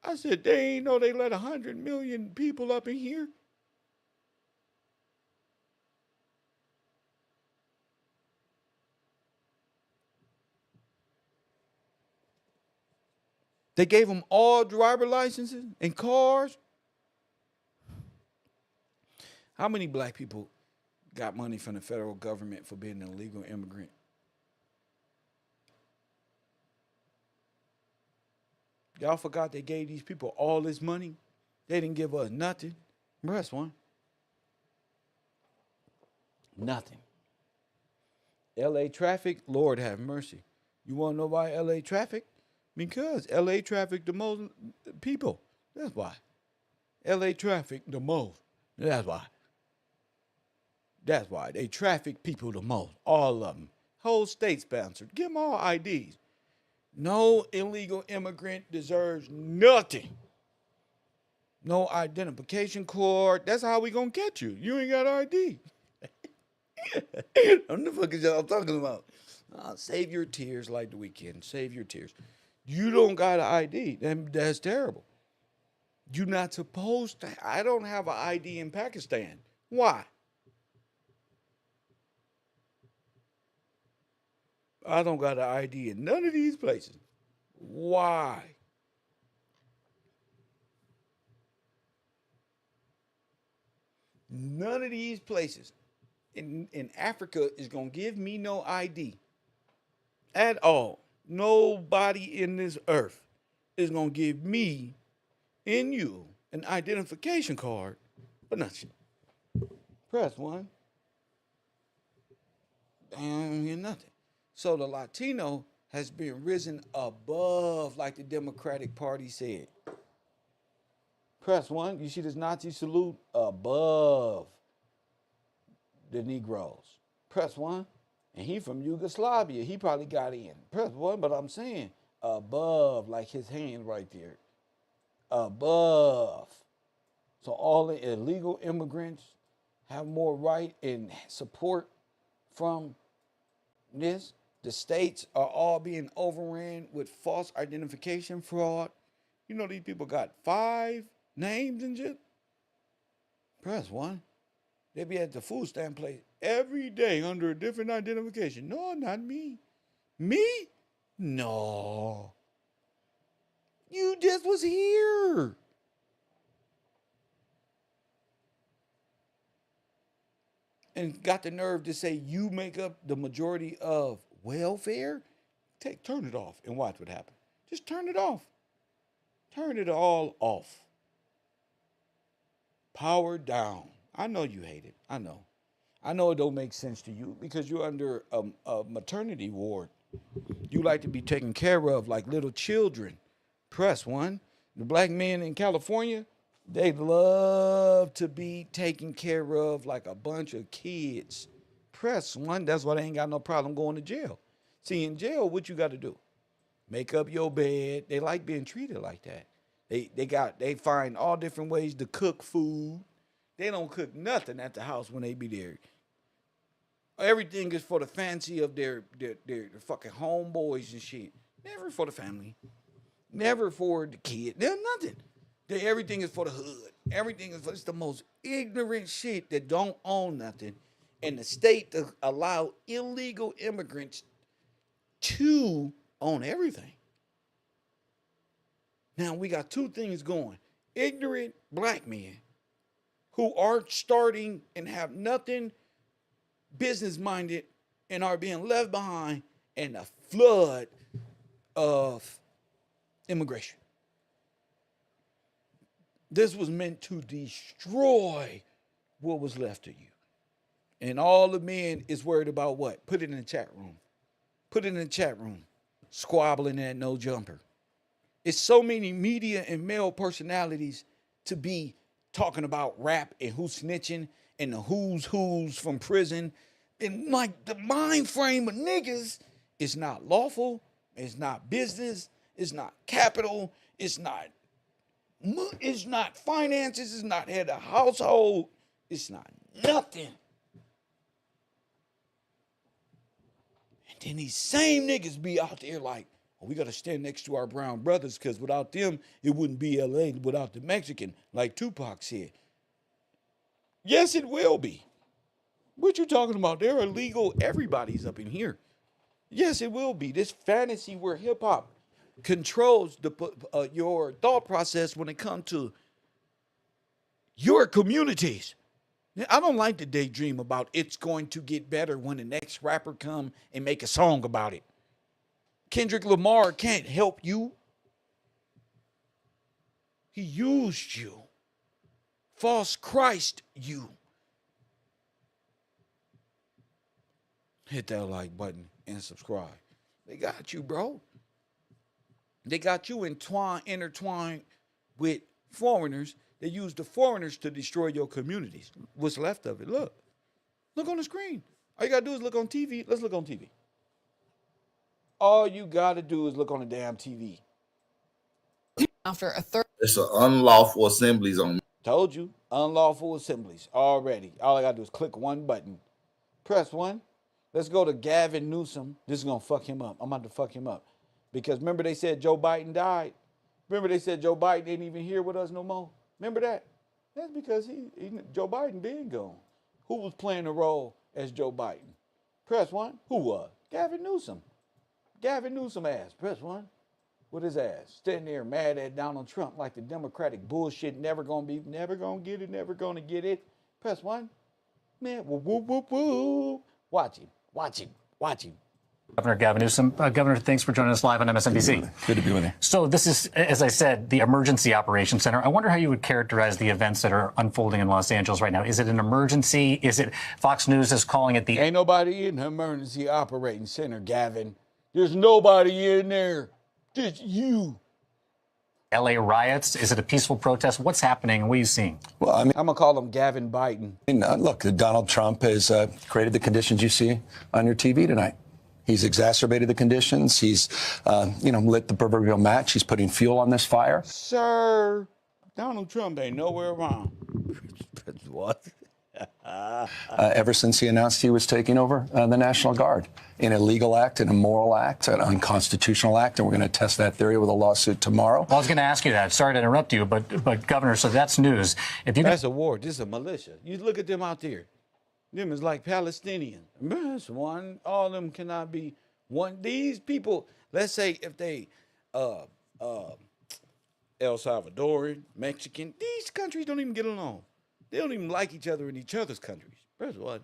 I said, they ain't know they let 100 million people up in here. They gave them all driver licenses and cars. How many black people got money from the federal government for being an illegal immigrant? Y'all forgot they gave these people all this money? They didn't give us nothing. Press 1. Nothing. LA traffic, Lord have mercy. You want to know why LA traffic? Because LA traffic the most people. That's why. LA traffic the most. That's why. That's why. They traffic people the most. All of them. Whole state sponsored. Give them all IDs. No illegal immigrant deserves nothing. No identification card. That's how we gonna get you. You ain't got ID. What the fuck is y'all talking about? Save your tears like the weekend. Save your tears. You don't got an ID. That's terrible. You're not supposed to. I don't have an ID in Pakistan. Why? I don't got an ID in none of these places. Why? None of these places in Africa is going to give me no ID at all. Nobody in this earth is going to give me and you an identification card for nothing. Press 1. And nothing. So the Latino has been risen above, like the Democratic Party said. Press 1. You see this Nazi salute? Above the Negroes. Press 1. And he from Yugoslavia. He probably got in. Press 1, but I'm saying above, like his hand right there. Above. So all the illegal immigrants have more right and support from this. The states are all being overran with false identification fraud. You know these people got 5 names and shit. Press 1. They be at the food stamp place every day under a different identification. No, not me. Me? No. You just was here. And got the nerve to say you make up the majority of welfare? Turn it off and watch what happens. Just turn it off. Turn it all off. Power down. I know you hate it. I know. I know it don't make sense to you because you're under a maternity ward. You like to be taken care of like little children. Press 1. The black men in California, they love to be taken care of like a bunch of kids. Press 1. That's why they ain't got no problem going to jail. See, in jail, what you got to do? Make up your bed. They like being treated like that. They find all different ways to cook food. They don't cook nothing at the house when they be there. Everything is for the fancy of their fucking homeboys and shit. Never for the family. Never for the kid. There's nothing. Everything is for the hood. Everything is for, it's the most ignorant shit that don't own nothing. And the state to allow illegal immigrants to own everything. Now we got 2 things going. Ignorant black men who are starting and have nothing business-minded and are being left behind, and a flood of immigration. This was meant to destroy what was left of you. And all the men is worried about what? Put it in the chat room. Put it in the chat room. Squabbling at no jumper. It's so many media and male personalities to be talking about rap and who's snitching and the who's from prison. And like the mind frame of niggas is not lawful. It's not business. It's not capital. It's not finances. It's not head of household. It's not nothing. And then these same niggas be out there like, oh, we got to stand next to our brown brothers because without them, it wouldn't be LA without the Mexican, like Tupac said. Yes, it will be. What you talking about? They're illegal. Everybody's up in here. Yes, it will be. This fantasy where hip-hop controls your thought process when it comes to your communities. I don't like to daydream about it's going to get better when the next rapper come and make a song about it. Kendrick Lamar can't help you. He used you. False Christ you. Hit that like button and subscribe. They got you, bro. They got you intertwined with foreigners. They use the foreigners to destroy your communities. What's left of it? Look. Look on the screen. All you got to do is look on TV. Let's look on TV. All you got to do is look on the damn TV. After a third. It's an unlawful assemblies on. Told you. Unlawful assemblies already. All I got to do is click one button. Press 1. Let's go to Gavin Newsom. This is going to fuck him up. I'm about to fuck him up. Because remember they said Joe Biden died? Remember they said Joe Biden ain't even here with us no more? Remember that? That's because Joe Biden been gone. Who was playing the role as Joe Biden? Press 1. Who was? Gavin Newsom. Gavin Newsom ass. Press 1. With his ass. Standing there mad at Donald Trump like the Democratic bullshit never gonna get it, never gonna get it. Press 1. Man, whoop, whoop, whoop, whoop. Watch him. Governor Gavin Newsom. Governor, thanks for joining us live on MSNBC. Good to be with you. So this is, as I said, the Emergency Operations Center. I wonder how you would characterize the events that are unfolding in Los Angeles right now. Is it an emergency? Is it Fox News is calling it the... Ain't nobody in the Emergency Operating Center, Gavin. There's nobody in there. Just you. LA riots? Is it a peaceful protest? What's happening and what are you seeing? Well, I mean, I'm going to call him Gavin Biden. Look, Donald Trump has created the conditions you see on your TV tonight. He's exacerbated the conditions. He's, lit the proverbial match. He's putting fuel on this fire. Sir, Donald Trump ain't nowhere around. What? Ever since he announced he was taking over the National Guard. An illegal act, an immoral act, an unconstitutional act, and we're going to test that theory with a lawsuit tomorrow. Well, I was going to ask you that. Sorry to interrupt you, but Governor, so that's news. If you That's a war. This is a militia. You look at them out there. Them is like Palestinian. That's one. All of them cannot be one. These people, let's say if they El Salvadoran, Mexican, these countries don't even get along. They don't even like each other in each other's countries. That's one.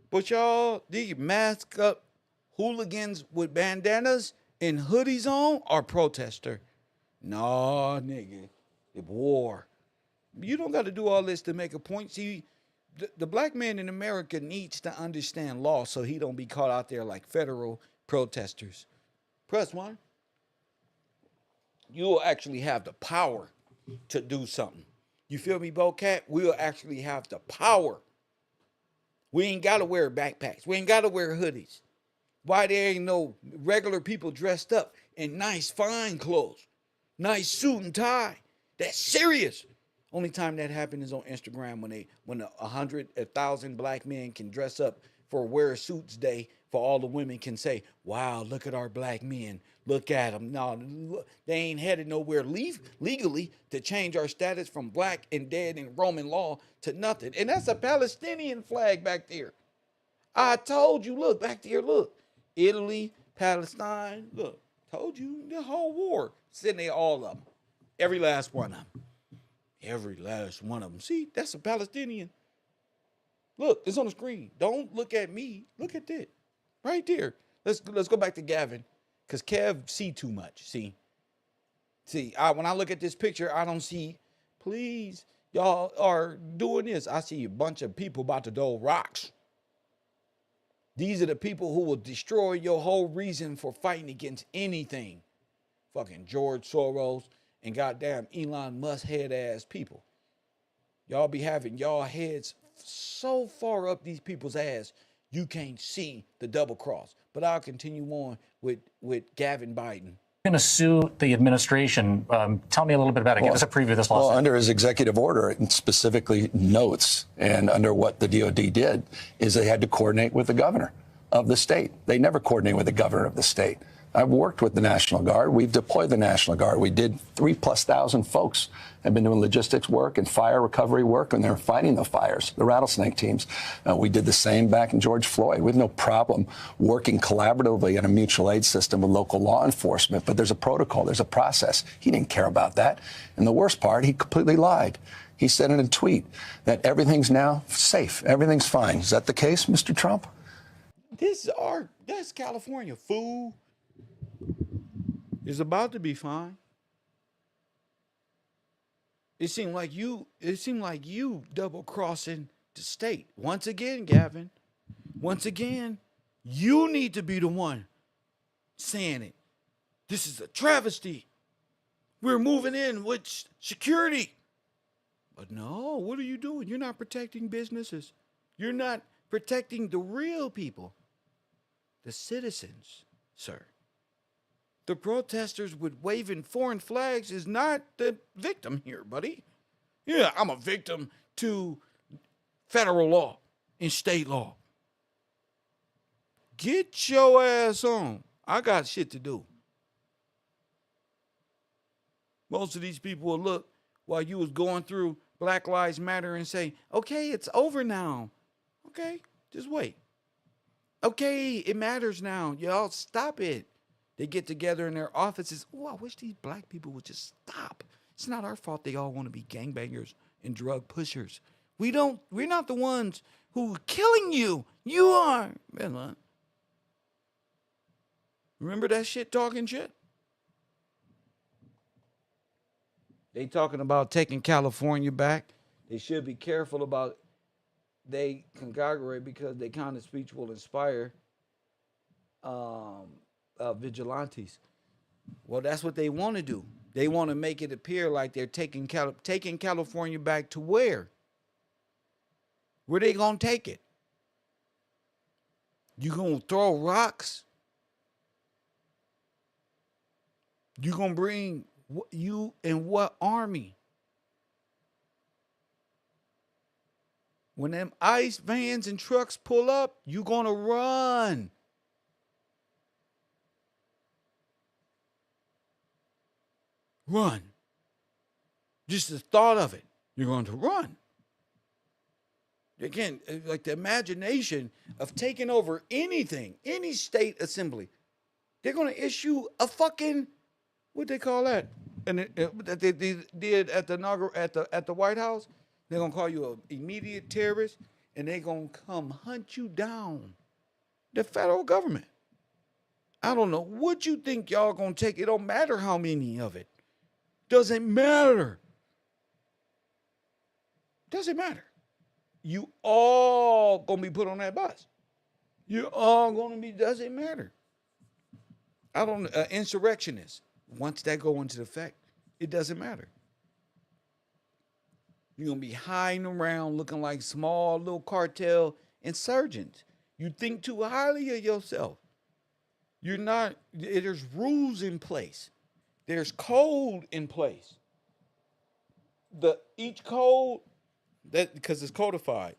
But y'all, these masked up hooligans with bandanas and hoodies on are protester. Nah, nigga. It's war. You don't got to do all this to make a point. See, the black man in America needs to understand law so he don't be caught out there like federal protesters. Press one. You'll actually have the power to do something. You feel me, Bocat? We'll actually have the power. We ain't got to wear backpacks. We ain't got to wear hoodies. Why there ain't no regular people dressed up in nice, fine clothes, nice suit and tie? That's serious. Only time that happened is on Instagram when 1,000 black men can dress up for Wear Suits Day, for all the women can say, wow, look at our black men. Look at them. No, they ain't headed nowhere legally to change our status from black and dead in Roman law to nothing. And that's a Palestinian flag back there. I told you, look, back there, look. Italy, Palestine, look. Told you, the whole war. Sitting there, all of them. Every last one of them. Every last one of them. See, that's a Palestinian. Look, it's on the screen. Don't look at me. Look at that. Right there. Let's go back to Gavin. Because Kev see too much. See, when I look at this picture, I don't see, please, y'all are doing this. I see a bunch of people about to throw rocks. These are the people who will destroy your whole reason for fighting against anything. Fucking George Soros and goddamn Elon Musk head ass people. Y'all be having y'all heads so far up these people's ass, you can't see the double cross. But I'll continue on with Gavin Biden. Going to sue the administration. Tell me a little bit about it. Give us a preview of this lawsuit. Well, under his executive order, it specifically notes, and under what the DOD did, is they had to coordinate with the governor of the state. They never coordinate with the governor of the state. I've worked with the National Guard. We've deployed the National Guard. We did 3,000+ folks have been doing logistics work and fire recovery work, and they're fighting the fires, the rattlesnake teams. We did the same back in George Floyd. We have no problem working collaboratively in a mutual aid system with local law enforcement, but there's a protocol, there's a process. He didn't care about that. And the worst part, he completely lied. He said in a tweet that everything's now safe, everything's fine. Is that the case, Mr. Trump? That's California, fool. It's about to be fine. It seemed like you double crossing the state. Once again, Gavin. Once again, you need to be the one saying it. This is a travesty. We're moving in with security. But no, what are you doing? You're not protecting businesses. You're not protecting the real people. The citizens, sir. The protesters with waving foreign flags is not the victim here, buddy. Yeah, I'm a victim to federal law and state law. Get your ass on. I got shit to do. Most of these people will look while you was going through Black Lives Matter and say, okay, it's over now. Okay, just wait. Okay, it matters now. Y'all stop it. They get together in their offices. Oh, I wish these black people would just stop. It's not our fault they all want to be gangbangers and drug pushers. We're not the ones who are killing you. You are. Remember that shit talking shit? They talking about taking California back. They should be careful about they congregate because their kind of speech will inspire vigilantes. Well, that's what they want to do. They want to make it appear like they're taking California back to where? Where they gonna take it? You gonna throw rocks? You gonna bring you in what army? When them ICE vans and trucks pull up, you gonna run. Run. Just the thought of it, you're going to run. Again, like the imagination of taking over anything, any state assembly, they're going to issue a fucking, what they call that? And that they did at the White House. They're going to call you an immediate terrorist, and they're going to come hunt you down. The federal government. I don't know what you think y'all going to take. It don't matter how many of it. Doesn't matter. Doesn't matter. You all gonna be put on that bus. You're all gonna be, doesn't matter. I don't, insurrectionists, once that go into effect, it doesn't matter. You're gonna be hiding around looking like small little cartel insurgents. You think too highly of yourself. You're not, there's rules in place. There's code in place. Each code, that because it's codified.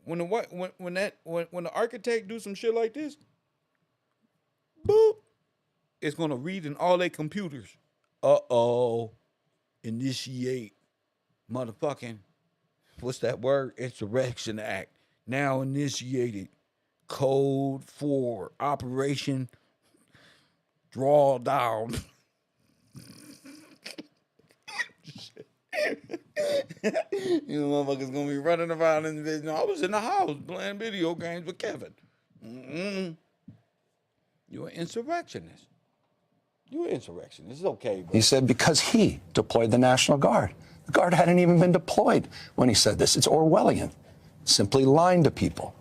When the architect do some shit like this, boop, it's gonna read in all their computers. Initiate motherfucking, what's that word? Insurrection Act. Now initiated. Code for Operation Drawdown. You motherfuckers gonna be running around in the video. I was in the house playing video games with Kevin. You're an insurrectionist. You're an insurrectionist. It's okay, bro. He said because he deployed the National Guard. The Guard hadn't even been deployed when he said this. It's Orwellian. Simply lying to people.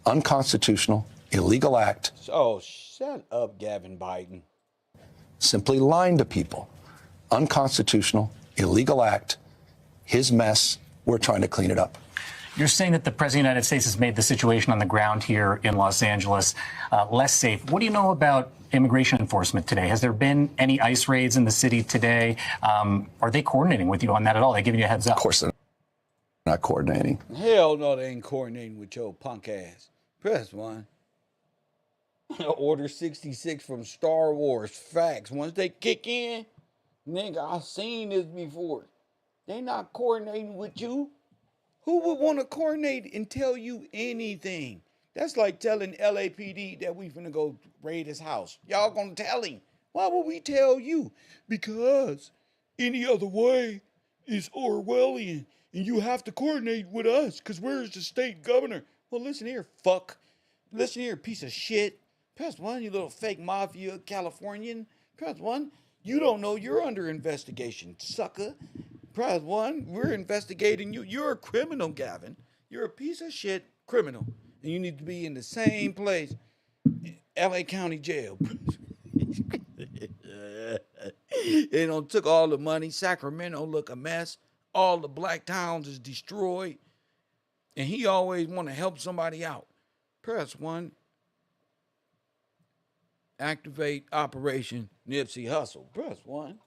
Unconstitutional, illegal act. Oh, shut up, Gavin Biden. Simply lying to people. Unconstitutional, illegal act. His mess, we're trying to clean it up. You're saying that the President of the United States has made the situation on the ground here in Los Angeles less safe. What do you know about immigration enforcement today? Has there been any ICE raids in the city today? Are they coordinating with you on that at all? They giving you a heads up? Of course they're not coordinating. Hell no, they ain't coordinating with your punk ass. Press 1. Order 66 from Star Wars. Facts. Once they kick in, nigga, I've seen this before. They not coordinating with you. Who would want to coordinate and tell you anything? That's like telling LAPD that we finna go raid his house. Y'all gonna tell him. Why would we tell you? Because any other way is Orwellian. And you have to coordinate with us because we're the state governor. Well, listen here, fuck. Listen here, piece of shit. Press 1, you little fake mafia Californian. Press 1. You don't know you're under investigation, sucker. Press 1, we're investigating you. You're a criminal, Gavin. You're a piece of shit criminal. And you need to be in the same place, LA County Jail. They done took all the money. Sacramento look a mess. All the black towns is destroyed. And he always want to help somebody out. Press 1. Activate Operation Nipsey Hussle. Press 1.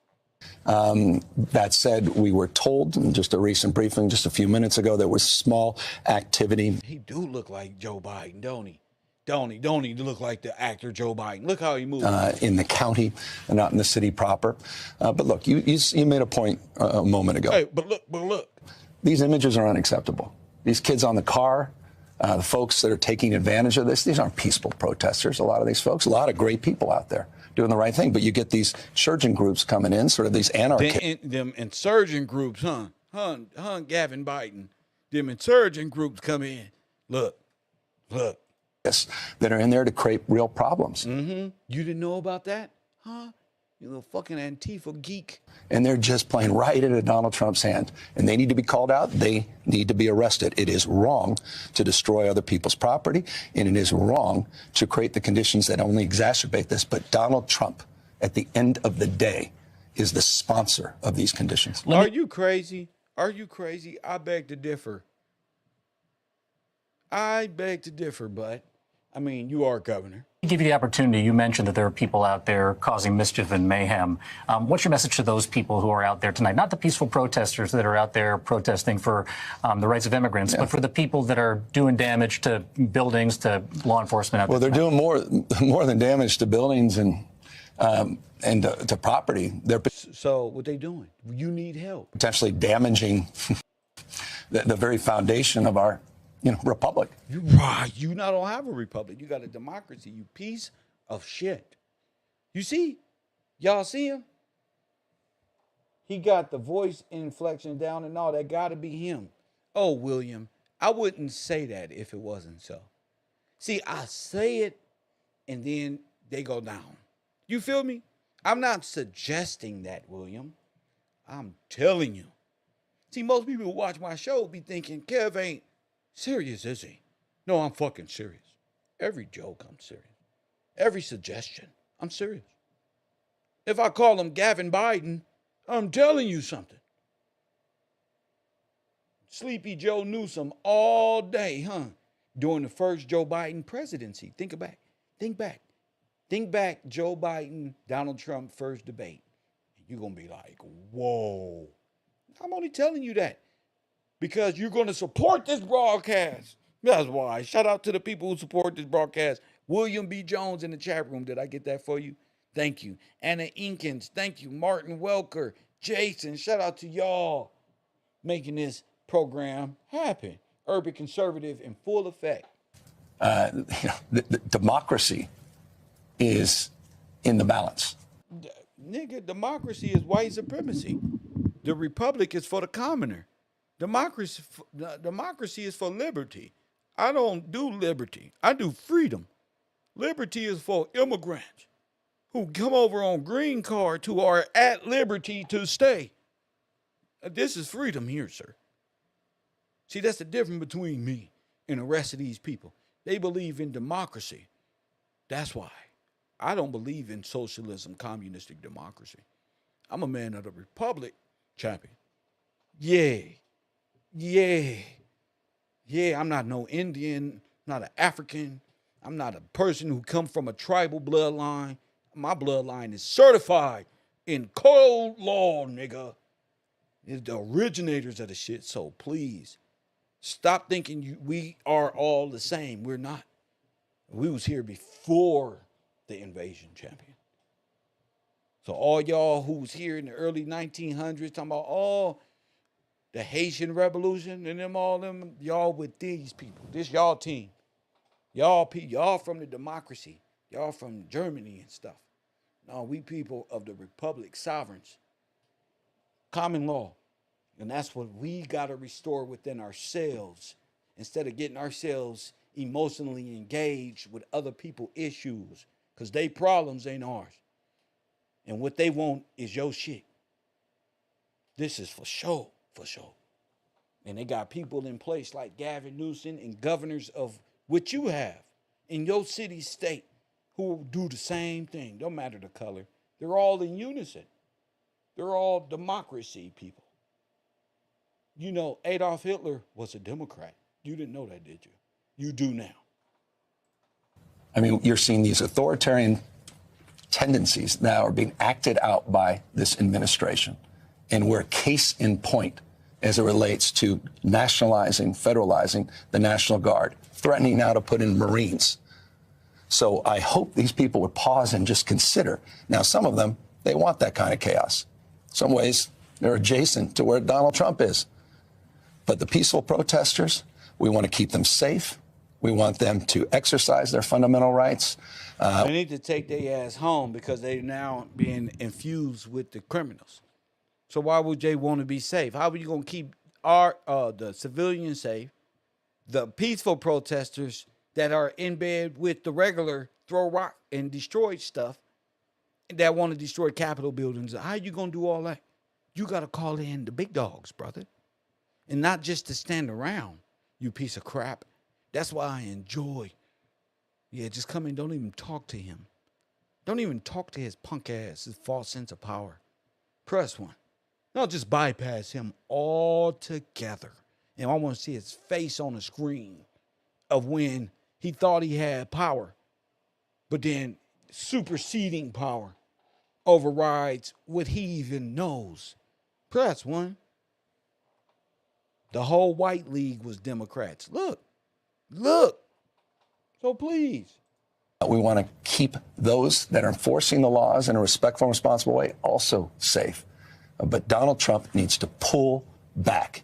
That said, we were told in just a recent briefing just a few minutes ago there was small activity. He do look like Joe Biden, don't he? Don't he look like the actor Joe Biden? Look how he moves. In the county and not in the city proper. But look, you made a point a moment ago. Hey, but look. These images are unacceptable. These kids on the car, the folks that are taking advantage of this, these aren't peaceful protesters, a lot of these folks, a lot of great people out there doing the right thing. But you get these insurgent groups coming in, sort of these anarchists. Them insurgent groups, Gavin Biden. Them insurgent groups come in. Look. That are in there to create real problems. You didn't know about that? Huh? You little fucking Antifa geek. And they're just playing right into Donald Trump's hand. And they need to be called out. They need to be arrested. It is wrong to destroy other people's property. And it is wrong to create the conditions that only exacerbate this. But Donald Trump, at the end of the day, is the sponsor of these conditions. Are you crazy? I beg to differ. Bud. I mean, you are governor. Give you the opportunity. You mentioned that there are people out there causing mischief and mayhem. What's your message to those people who are out there tonight? Not the peaceful protesters that are out there protesting for the rights of immigrants, but for the people that are doing damage to buildings, to law enforcement out there. Well, they're doing more than damage to buildings and to property. They're So what they doing? You need help. potentially damaging the very foundation of our republic. You not don't have a republic. You got a democracy, you piece of shit. You see? Y'all see him? He got the voice inflection down and all. That got to be him. Oh, William, I wouldn't say that if it wasn't so. See, I say it and then they go down. You feel me? I'm not suggesting that, William. I'm telling you. See, most people who watch my show be thinking, Kev ain't serious, is he? No, I'm fucking serious. Every joke, I'm serious. Every suggestion, I'm serious. If I call him Gavin Biden, I'm telling you something. Sleepy Joe Newsom all day, huh? During the first Joe Biden presidency. Think back. Think back, Joe Biden, Donald Trump first debate. You're going to be like, whoa. I'm only telling you that because you're going to support this broadcast. That's why. Shout out to the people who support this broadcast. William B. Jones in the chat room. Did I get that for you? Thank you. Anna Inkins. Thank you. Martin Welker. Jason. Shout out to y'all making this program happen. Urban conservative in full effect. The democracy is in the balance. Nigga, democracy is white supremacy. The republic is for the commoner. Democracy is for liberty. I don't do liberty. I do freedom. Liberty is for immigrants who come over on green cards who are at liberty to stay. This is freedom here, sir. See, that's the difference between me and the rest of these people. They believe in democracy. That's why. I don't believe in socialism, communistic democracy. I'm a man of the republic, champion. Yeah, I'm not no Indian, not an African. I'm not a person who come from a tribal bloodline. My bloodline is certified in cold law, nigga. It's the originators of the shit, so please stop thinking we are all the same. We're not. We was here before the invasion, champion. So all y'all who was here in the early 1900s talking about, the Haitian Revolution and them, y'all with these people. This y'all team. Y'all from the democracy. Y'all from Germany and stuff. No, we people of the republic, sovereigns. Common law. And that's what we got to restore within ourselves instead of getting ourselves emotionally engaged with other people's issues because they problems ain't ours. And what they want is your shit. This is for sure. And they got people in place like Gavin Newsom and governors of what you have in your city, state, who do the same thing. Don't matter the color. They're all in unison. They're all democracy people. You know, Adolf Hitler was a Democrat. You didn't know that, did you? You do now. I mean, you're seeing these authoritarian tendencies now are being acted out by this administration. And we're case in point as it relates to nationalizing, federalizing the National Guard, threatening now to put in Marines. So I hope these people would pause and just consider. Now, some of them, they want that kind of chaos. Some ways, they're adjacent to where Donald Trump is. But the peaceful protesters, we want to keep them safe. We want them to exercise their fundamental rights. They need to take their ass home because they're now being infused with the criminals. So why would they want to be safe? How are you going to keep the civilians safe, the peaceful protesters that are in bed with the regular throw rock and destroy stuff that want to destroy Capitol buildings? How are you going to do all that? You got to call in the big dogs, brother. And not just to stand around, you piece of crap. That's why I enjoy. Yeah, just come in. Don't even talk to him. Don't even talk to his punk ass, his false sense of power. Press one. No, just bypass him altogether. And I want to see his face on the screen of when he thought he had power. But then superseding power overrides what he even knows. Press one. The whole white league was Democrats. Look. So please. We want to keep those that are enforcing the laws in a respectful and responsible way also safe. But Donald Trump needs to pull back.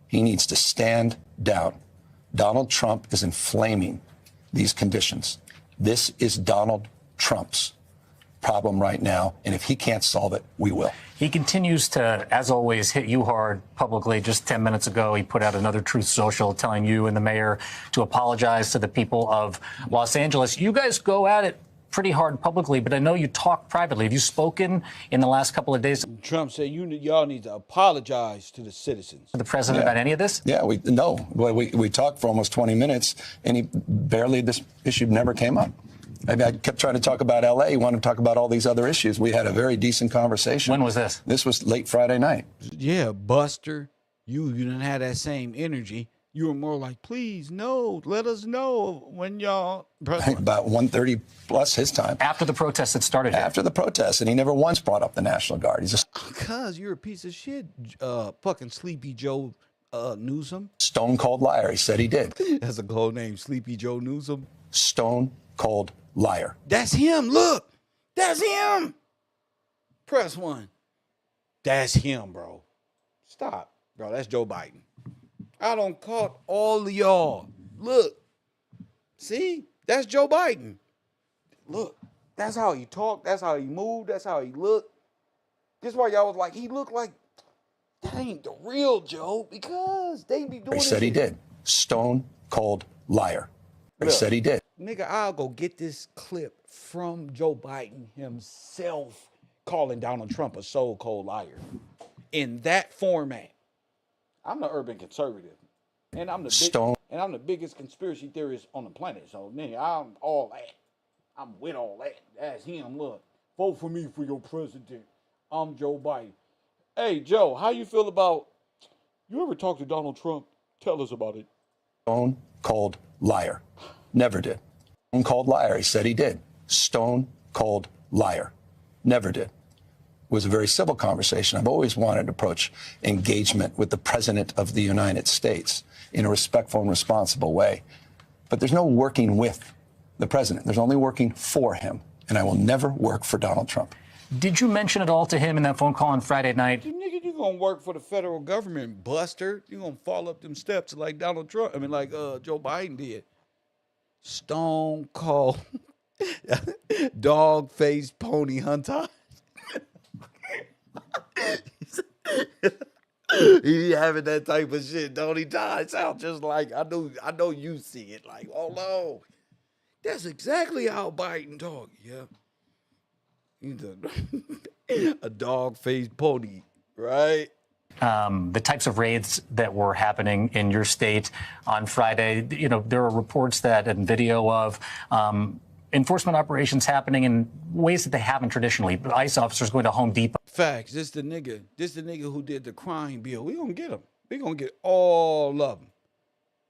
He needs to stand down. Donald Trump is inflaming these conditions. This is Donald Trump's problem right now, and if he can't solve it, we will. He continues to, as always, hit you hard publicly. Just 10 minutes ago, he put out another Truth Social telling you and the mayor to apologize to the people of Los Angeles. You guys go at it pretty hard publicly, but I know you talk privately. Have you spoken in the last couple of days? Trump said y'all need to apologize to the citizens. To the president about any of this? Yeah, we talked for almost 20 minutes, and this issue never came up. I mean, I kept trying to talk about L.A. He wanted to talk about all these other issues. We had a very decent conversation. When was this? This was late Friday night. Yeah, Buster, you didn't have that same energy. You were more like, please, no, let us know when y'all... About 1:30 plus his time. After the protests that started here. After the protests, and he never once brought up the National Guard. He's just... Because you're a piece of shit, fucking Sleepy Joe Newsom. Stone cold liar. He said he did. That's a cold name, Sleepy Joe Newsom. Stone cold liar. That's him. Look. That's him. Press one. That's him, bro. Stop. Bro, that's Joe Biden. I done caught all of y'all. Look. See? That's Joe Biden. Look. That's how he talked. That's how he moved. That's how he looked. This is why y'all was like, he looked like that ain't the real Joe, because they be doing He said he did. Stone cold liar. He said he did. Nigga, I'll go get this clip from Joe Biden himself calling Donald Trump a so-called liar. In that format. I'm the urban conservative. And I'm the biggest conspiracy theorist on the planet. So nigga, I'm all that. I'm with all that. That's him. Look. Vote for me for your president. I'm Joe Biden. Hey Joe, how you feel about, you ever talk to Donald Trump? Tell us about it. Stone cold liar. Never did. Stone cold liar. He said he did. Stone cold liar. Never did. It was a very civil conversation. I've always wanted to approach engagement with the President of the United States in a respectful and responsible way. But there's no working with the president. There's only working for him. And I will never work for Donald Trump. Did you mention it all to him in that phone call on Friday night? Nigga, you gonna work for the federal government, Buster. You gonna fall up them steps like Donald Trump. like Joe Biden did. Stone cold dog-faced pony hunter. He having that type of shit, don't he, Todd? It sounds just like, I know you see it like, oh no. That's exactly how Biden talk, yeah. He's a dog-faced pony, right? The types of raids that were happening in your state on Friday, there are reports that and video of enforcement operations happening in ways that they haven't traditionally. ICE officers going to Home Depot. Facts. This the nigga who did the crime bill. We gonna get him. We gonna get all of them.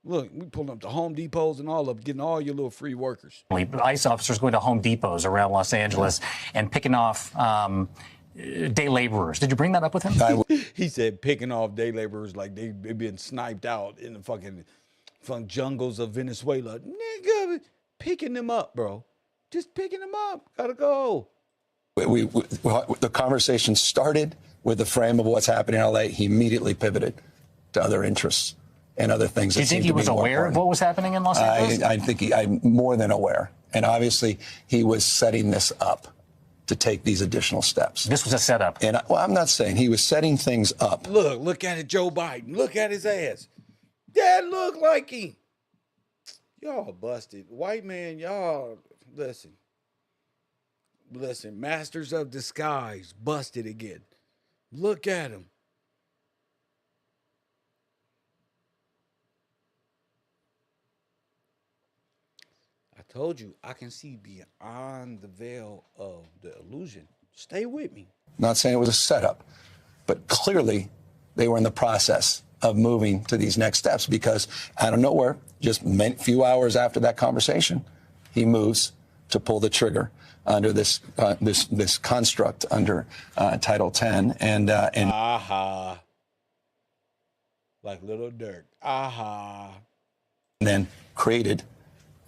Look, we pulling up the Home Depots and all of them, getting all your little free workers. ICE officers going to Home Depots around Los Angeles and picking off day laborers. Did you bring that up with him? He said picking off day laborers like they been sniped out in the fucking jungles of Venezuela. Nigga, picking them up, bro. Just picking them up. Gotta go. The conversation started with the frame of what's happening in L.A. He immediately pivoted to other interests and other things. Do you think he was aware of what was happening in Los Angeles? I think I'm more than aware. And obviously, he was setting this up to take these additional steps. This was a setup. And I'm not saying he was setting things up. Look at it, Joe Biden. Look at his ass. That look like him. Y'all busted. White man, y'all, listen. Masters of disguise, busted again. Look at him. I told you, I can see beyond the veil of the illusion. Stay with me. Not saying it was a setup, but clearly they were in the process of moving to these next steps because out of nowhere, just a few hours after that conversation, he moves to pull the trigger under this this construct under Title 10, and Aha. Like Little Dirk. Aha. then created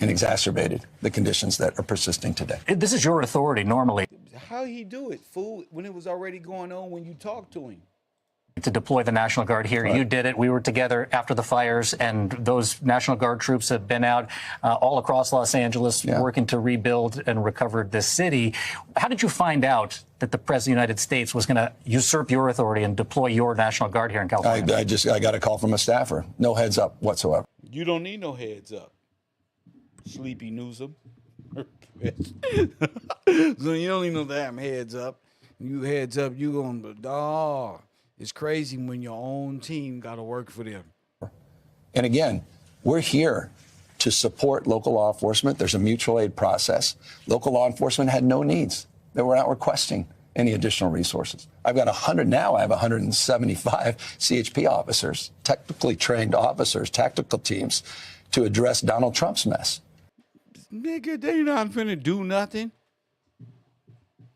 and exacerbated the conditions that are persisting today. This is your authority normally How he do it, fool, when it was already going on when you talked to him? to deploy the National Guard here. Right. You did it. We were together after the fires, and those National Guard troops have been out all across Los Angeles working to rebuild and recover this city. How did you find out that the President of the United States was going to usurp your authority and deploy your National Guard here in California? I got a call from a staffer. No heads up whatsoever. You don't need no heads up, Sleepy Newsom. So you don't need no damn heads up. You heads up, you gonna dog. It's crazy when your own team got to work for them. And again, we're here to support local law enforcement. There's a mutual aid process. Local law enforcement had no needs. They were not requesting any additional resources. I've got 100 now. I have 175 CHP officers, technically trained officers, tactical teams to address Donald Trump's mess. Nigga, they not finna do nothing.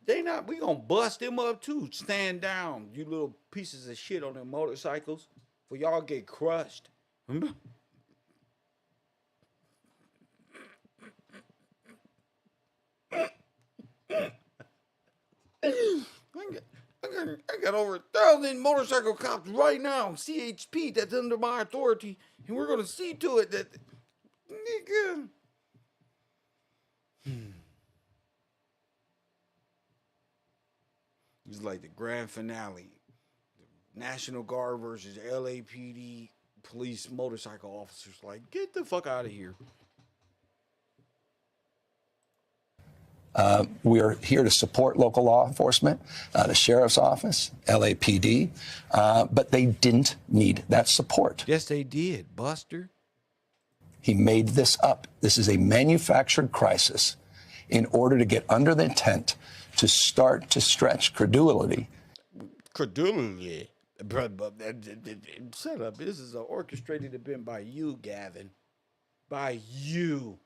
They not, we gonna bust them up too. Stand down, you little pieces of shit on their motorcycles, for y'all get crushed. Remember? I got over 1,000 motorcycle cops right now, CHP, that's under my authority, and we're gonna see to it that, nigga. It's like the grand finale. National Guard versus LAPD police motorcycle officers. Like, get the fuck out of here. We are here to support local law enforcement, the sheriff's office, LAPD, but they didn't need that support. Yes, they did, Buster. He made this up. This is a manufactured crisis in order to get under the tent to start to stretch credulity. Credulity. Shut up. This is an orchestrated event by you, Gavin. By you.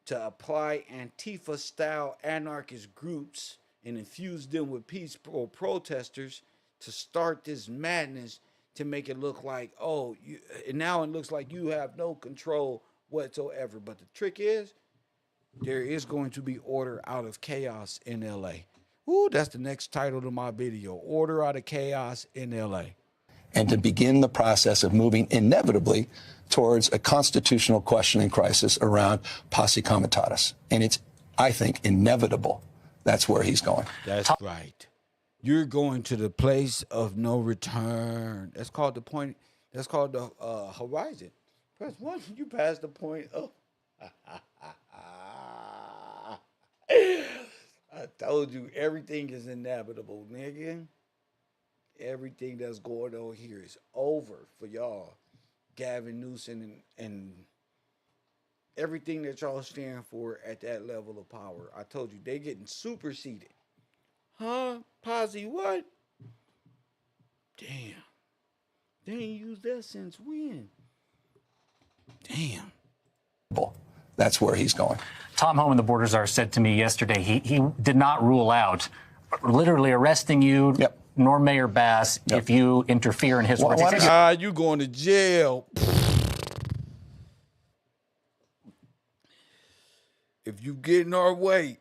To apply Antifa-style anarchist groups and infuse them with peaceful protesters to start this madness to make it look like, oh, and now it looks like you have no control whatsoever. But the trick is, there is going to be order out of chaos in L.A. Ooh, that's the next title to my video, Order Out of Chaos in L.A. And to begin the process of moving inevitably towards a constitutional questioning crisis around posse comitatus. And it's, I think, inevitable. That's where he's going. That's right. You're going to the place of no return. That's called the point. That's called the horizon. Press one, you pass the point of. I told you everything is inevitable, nigga. Everything that's going on here is over for y'all. Gavin Newsom and everything that y'all stand for at that level of power. I told you, they getting superseded. Huh? Posse what? Damn. They ain't used that since when? Damn. That's where he's going. Tom Homan, the border czar, said to me yesterday he did not rule out literally arresting you, nor Mayor Bass, if you interfere in his work. You going to jail. If you get in our way,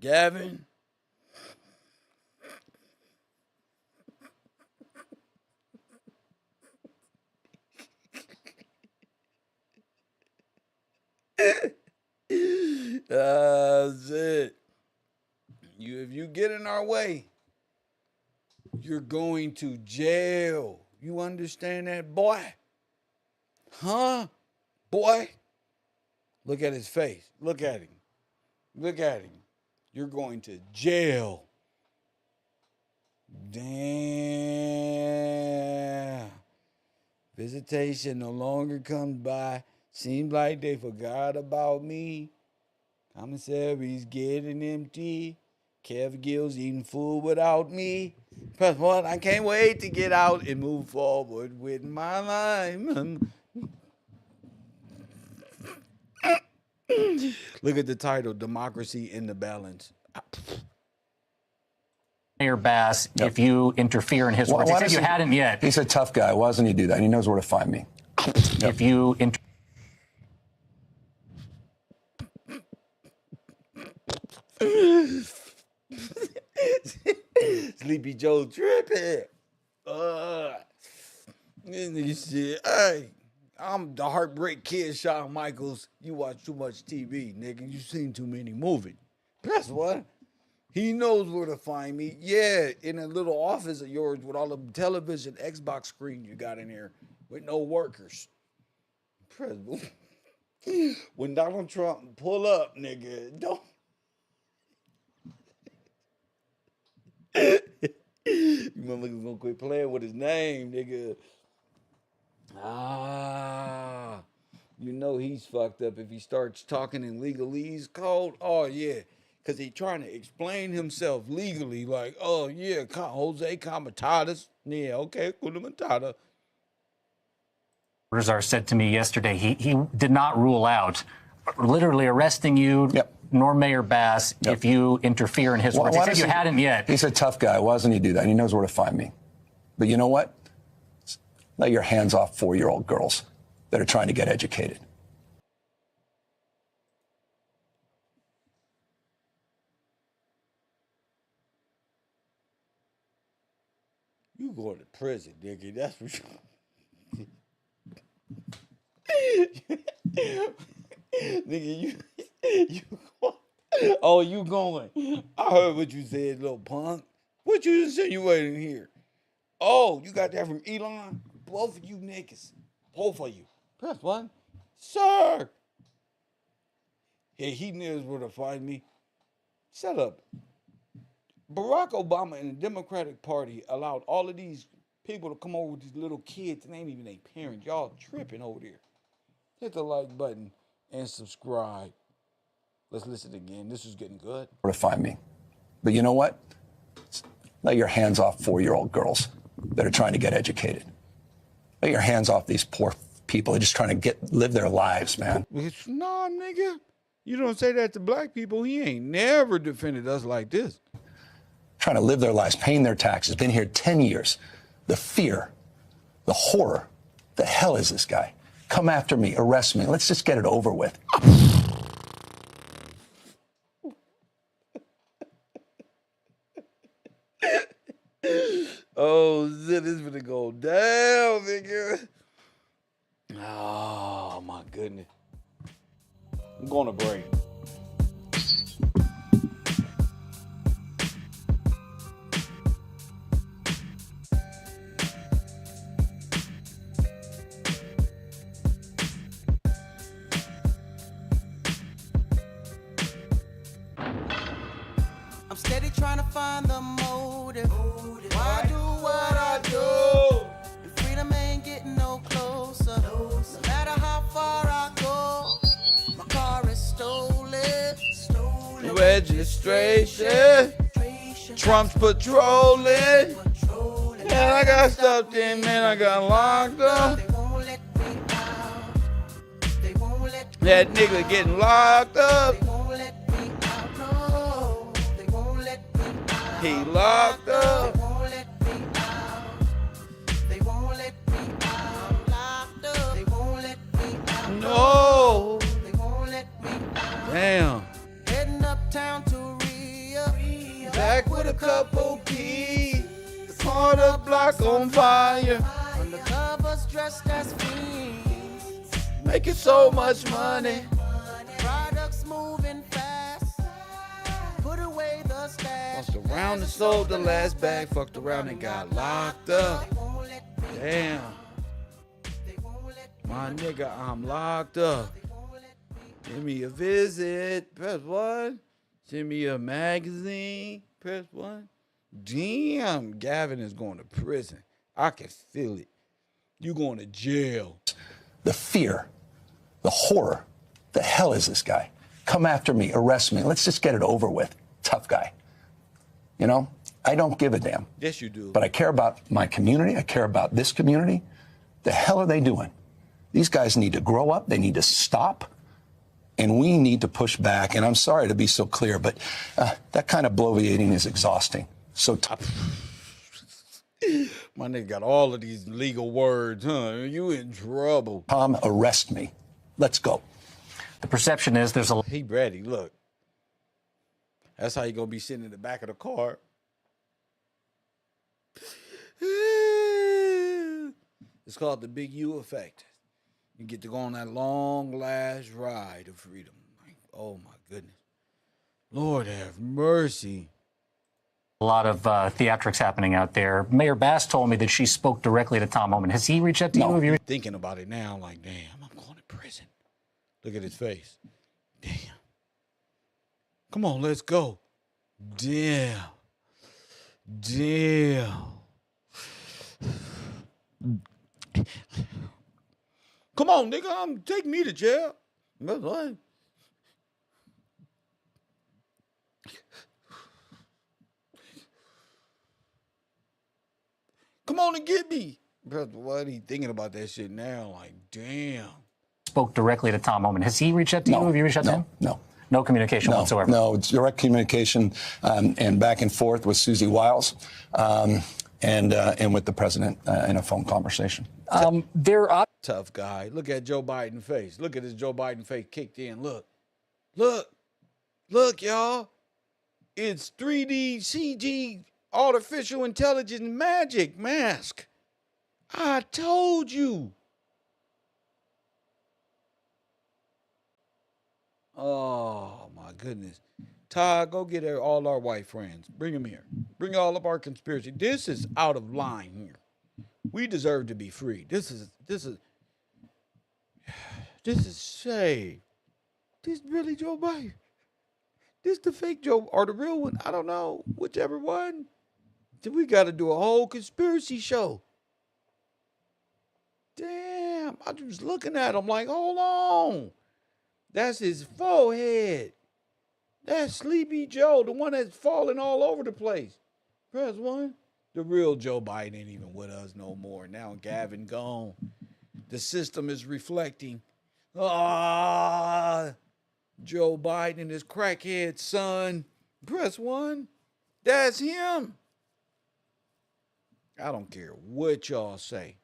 Gavin. That's it. If you get in our way, you're going to jail. You understand that, boy? Huh? Boy? Look at his face. Look at him. Look at him. You're going to jail. Damn. Visitation no longer comes by. Seems like they forgot about me. Commissary's getting empty. Kev Gill's eating food without me. Press one. I can't wait to get out and move forward with my life. Look at the title, Democracy in the Balance. Mayor Bass, if you interfere in his work. He said you hadn't yet. He's a tough guy. Why doesn't he do that? He knows where to find me. If you Sleepy Joe tripping. This shit. Hey, I'm the Heartbreak Kid, Shawn Michaels. You watch too much TV, nigga. You seen too many movies. That's what. He knows where to find me. Yeah, in a little office of yours with all the television, Xbox screen you got in here with no workers. When Donald Trump pull up, nigga, don't. You motherfuckers gonna quit playing with his name, nigga. You know he's fucked up if he starts talking in legalese code. Oh yeah, because he trying to explain himself legally, like, oh yeah, Jose Comitadas. Yeah, okay, Kuna Matata. are said to me yesterday, he did not rule out literally arresting you, nor Mayor Bass, if you interfere in his work. He said you hadn't yet. He's a tough guy. Why doesn't he do that? He knows where to find me. But you know what? Let your hands off 4-year-old girls that are trying to get educated. You going to prison, nigga. That's for sure. Nigga, you oh, you going. I heard what you said, little punk. What you insinuating here? Oh, you got that from Elon? Both of you niggas. Both of you. Press one. Sir. Yeah, he knows where to find me. Shut up. Barack Obama and the Democratic Party allowed all of these people to come over with these little kids and ain't even their parents. Y'all tripping over there. Hit the like button and subscribe. Let's listen again. This is getting good. Where to find me. But you know what? Let your hands off 4-year-old girls that are trying to get educated. Let your hands off these poor people that are just trying to live their lives, man. Nah, nigga. You don't say that to black people. He ain't never defended us like this. Trying to live their lives, paying their taxes, been here 10 years. The fear, the horror. The hell is this guy? Come after me, arrest me. Let's just get it over with. Oh, shit, this gonna go down, nigga. Oh, my goodness. I'm going to break. I'm steady trying to find the motive. Why I do what I do? And freedom ain't getting no closer. No matter how far I go, my car is stolen. Registration. Trump's patrolling. And I got stuffed in, man. I got locked up. That nigga getting locked up. He locked up. No. Damn. Heading uptown to Rio. Back with a couple keys. The corner block on fire. Undercovers dressed as fiends. Making so much money. Products moving fast. Put away the stash. Fucked around and sold the last bag. Fucked around and got locked up. Damn. My nigga, I'm locked up. Give me a visit. Press one. Send me a magazine. Press one. Damn, Gavin is going to prison. I can feel it. You going to jail. The fear, the horror. The hell is this guy? Come after me, arrest me. Let's just get it over with. Tough guy. You know, I don't give a damn. Yes, you do. But I care about my community. I care about this community. The hell are they doing? These guys need to grow up. They need to stop. And we need to push back. And I'm sorry to be so clear, but that kind of bloviating is exhausting. So My nigga got all of these legal words, huh? You in trouble. Tom, arrest me. Let's go. The perception is there's a... He ready, look. That's how you gonna be sitting in the back of the car. It's called the Big U effect. You get to go on that long last ride of freedom. Like, oh my goodness. Lord have mercy. A lot of theatrics happening out there. Mayor Bass told me that she spoke directly to Tom Homan. Has he reached out to you? Have you... Thinking about it now, like, damn, I'm going to prison. Look at his face. Damn. Come on, let's go. Damn. Come on, nigga, take me to jail. That's right. Come on and get me. Bro, what are he thinking about that shit now? Like, damn. Spoke directly to Tom Homan. Has he reached out to you? Have you reached out to him? No. No communication whatsoever? No, it's direct communication and back and forth with Susie Wiles and with the president in a phone conversation. Tough guy. Look at Joe Biden's face. Look at his Joe Biden face kicked in. Look, y'all. It's 3D CG artificial intelligence magic mask. I told you. Oh, my goodness. Todd, go get all our white friends. Bring them here. Bring all of our conspiracy. This is out of line here. We deserve to be free. This is shade. This really Joe Biden. This the fake Joe or the real one. I don't know. Whichever one. Then we got to do a whole conspiracy show. Damn. I was looking at him like, hold on. That's his forehead. That's Sleepy Joe, the one that's falling all over the place. Press one. The real Joe Biden ain't even with us no more. Now Gavin gone. The system is reflecting. Joe Biden and his crackhead son. Press one. That's him. I don't care what y'all say.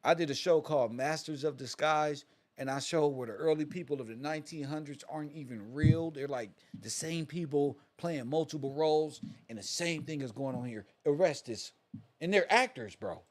I did a show called Masters of Disguise, and I showed where the early people of the 1900s aren't even real. They're like the same people playing multiple roles, and the same thing is going on here. Arrest this. And they're actors, bro.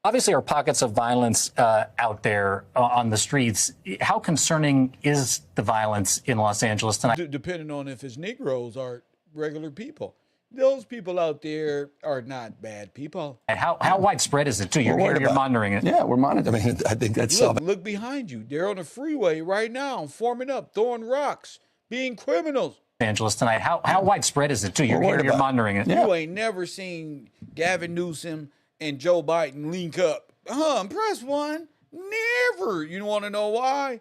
Obviously, there are pockets of violence out there on the streets. How concerning is the violence in Los Angeles tonight? Depending on if it's Negroes or regular people. Those people out there are not bad people. And how widespread is it, too? You're monitoring it. Yeah, we're monitoring it. I mean, I think that's... Look behind you. They're on the freeway right now, forming up, throwing rocks, being criminals. Angeles tonight. How widespread is it, too? You're monitoring it. You ain't never seen Gavin Newsom and Joe Biden link up. Press one. Never. You want to know why?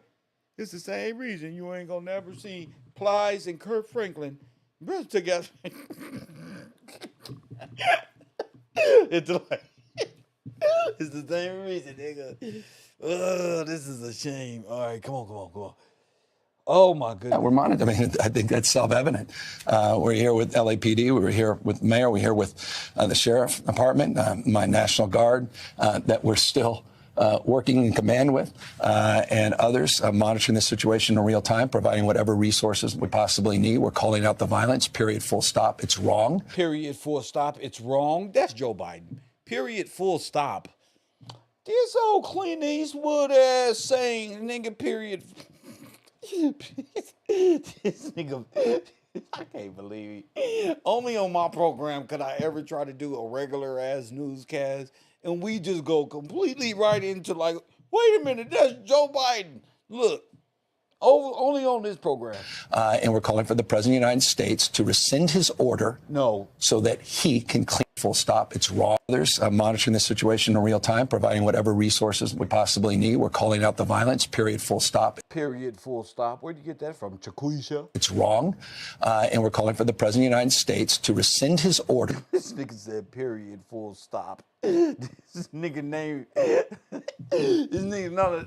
It's the same reason you ain't going to never see Plies and Kirk Franklin together. It's the same reason, nigga. This is a shame. All right, come on. Oh, my goodness. Yeah, we're monitoring. I mean, I think that's self-evident. We're here with LAPD. We're here with Mayor. We're here with the Sheriff Department, my National Guard, that we're still working in command with, and others monitoring the situation in real time, providing whatever resources we possibly need. We're calling out the violence, period, full stop. It's wrong. Period, full stop. It's wrong. That's Joe Biden. Period, full stop. This old Clint Eastwood ass saying, nigga, period. This nigga, I can't believe it. Only on my program could I ever try to do a regular ass newscast, and we just go completely right into like, wait a minute, that's Joe Biden. Look, only on this program. And we're calling for the President of the United States to rescind his order. No. So that he can clean Full stop. It's raw. Others monitoring the situation in real time, providing whatever resources we possibly need. We're calling out the violence, period, full stop. Period, full stop. Where'd you get that from? Chakuisha? It's wrong. And we're calling for the President of the United States to rescind his order. This nigga said period, full stop. This nigga name. This nigga, no,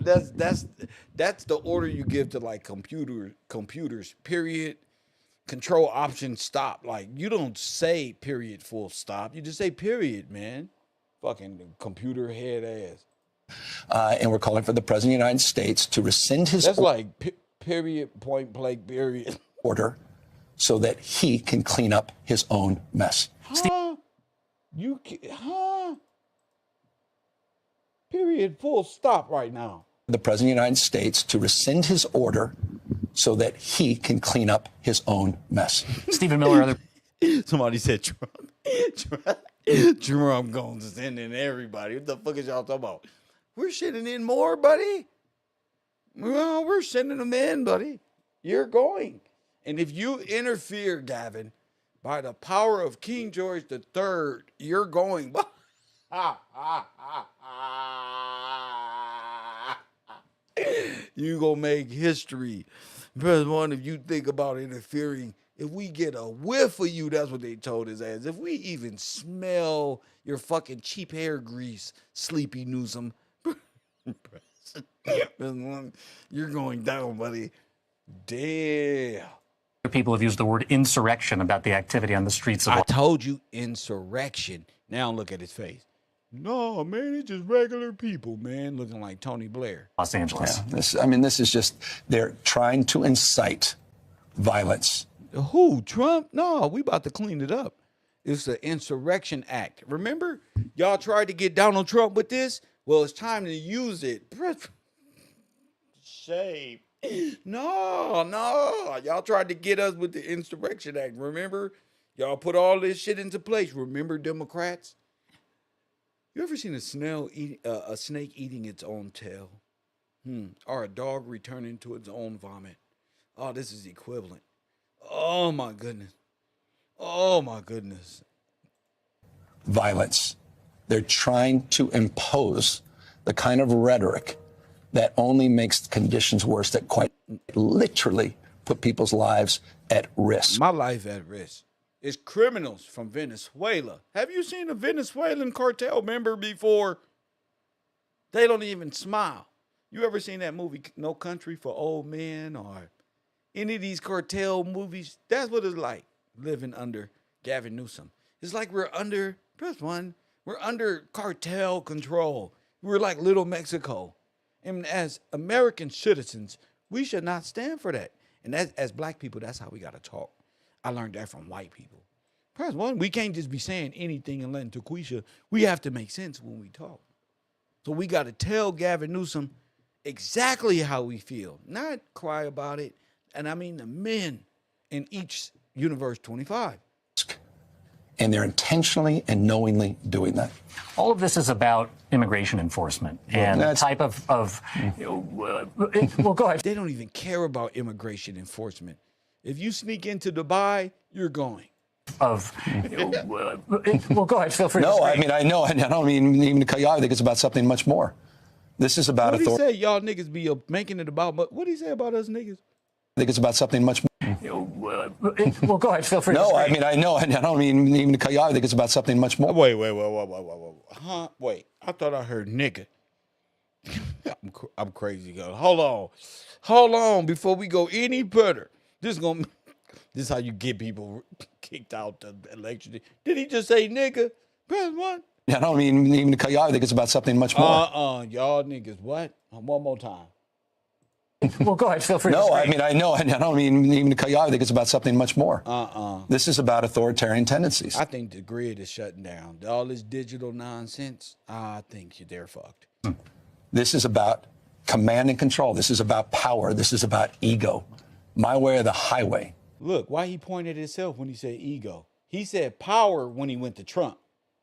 that's the order you give to like computers. Period. Control option stop. Like, you don't say period full stop. You just say period, man. Fucking computer head ass. And we're calling for the President of the United States to rescind his That's like period, point blank, period. Order so that he can clean up his own mess. Huh? Period, full stop right now. The President of the United States to rescind his order so that he can clean up his own mess. Stephen Miller. Somebody said Trump. Trump going to send in everybody. What the fuck is y'all talking about? We're sending in more, buddy. Well, we're sending them in, buddy. You're going. And if you interfere, Gavin, by the power of King George III, you're going. You gonna make history. First one, if you think about interfering, if we get a whiff of you, that's what they told his ass. If we even smell your fucking cheap hair grease, Sleepy Newsom, you're going down, buddy. Damn. People have used the word insurrection about the activity on the streets of. I told you insurrection. Now look at his face. No, man, it's just regular people, man, looking like Tony Blair. Los Angeles. Yeah, this is just, they're trying to incite violence. Who? Trump? No, we about to clean it up. It's the Insurrection Act. Remember? Y'all tried to get Donald Trump with this? Well, it's time to use it. Shame. No. Y'all tried to get us with the Insurrection Act. Remember? Y'all put all this shit into place. Remember, Democrats? You ever seen a snake eating its own tail? Or a dog returning to its own vomit? Oh, this is equivalent. Oh, my goodness. Oh, my goodness. Violence. They're trying to impose the kind of rhetoric that only makes conditions worse, that quite literally put people's lives at risk. My life at risk. It's criminals from Venezuela. Have you seen a Venezuelan cartel member before? They don't even smile. You ever seen that movie, No Country for Old Men, or any of these cartel movies? That's what it's like living under Gavin Newsom. It's like we're under cartel control. We're like Little Mexico. And as American citizens, we should not stand for that. And as black people, that's how we got to talk. I learned that from white people. First one, we can't just be saying anything and letting Taquisha. We have to make sense when we talk. So we got to tell Gavin Newsom exactly how we feel, not cry about it. And I mean the men in each Universe 25. And they're intentionally and knowingly doing that. All of this is about immigration enforcement and the type of well, go ahead. They don't even care about immigration enforcement. If you sneak into Dubai, you're going. Well, go ahead. Feel free. No, I mean, I know. I don't mean even to cut you off. I think it's about something much more. This is about authority. What authority. He say? Y'all niggas be making it about. What did he say about us niggas? I think it's about something much more. Well, go ahead. Feel free. No, I mean, I know. I don't mean even to cut you off. I think it's about something much more. Wait. Huh? Wait. I thought I heard nigga. I'm crazy, girl. Hold on. Before we go any further, this is how you get people kicked out the election. Did he just say nigga? Press one. I don't mean even to cut you off. I think it's about something much more. Y'all niggas, what? One more time. Well, go ahead. Feel free. No, I mean, I know. I don't mean even to cut you off. I think it's about something much more. This is about authoritarian tendencies. I think the grid is shutting down. All this digital nonsense, I think they're fucked. This is about command and control. This is about power. This is about ego. My way or the highway. Look, why he pointed at himself when he said ego. He said power when he went to Trump.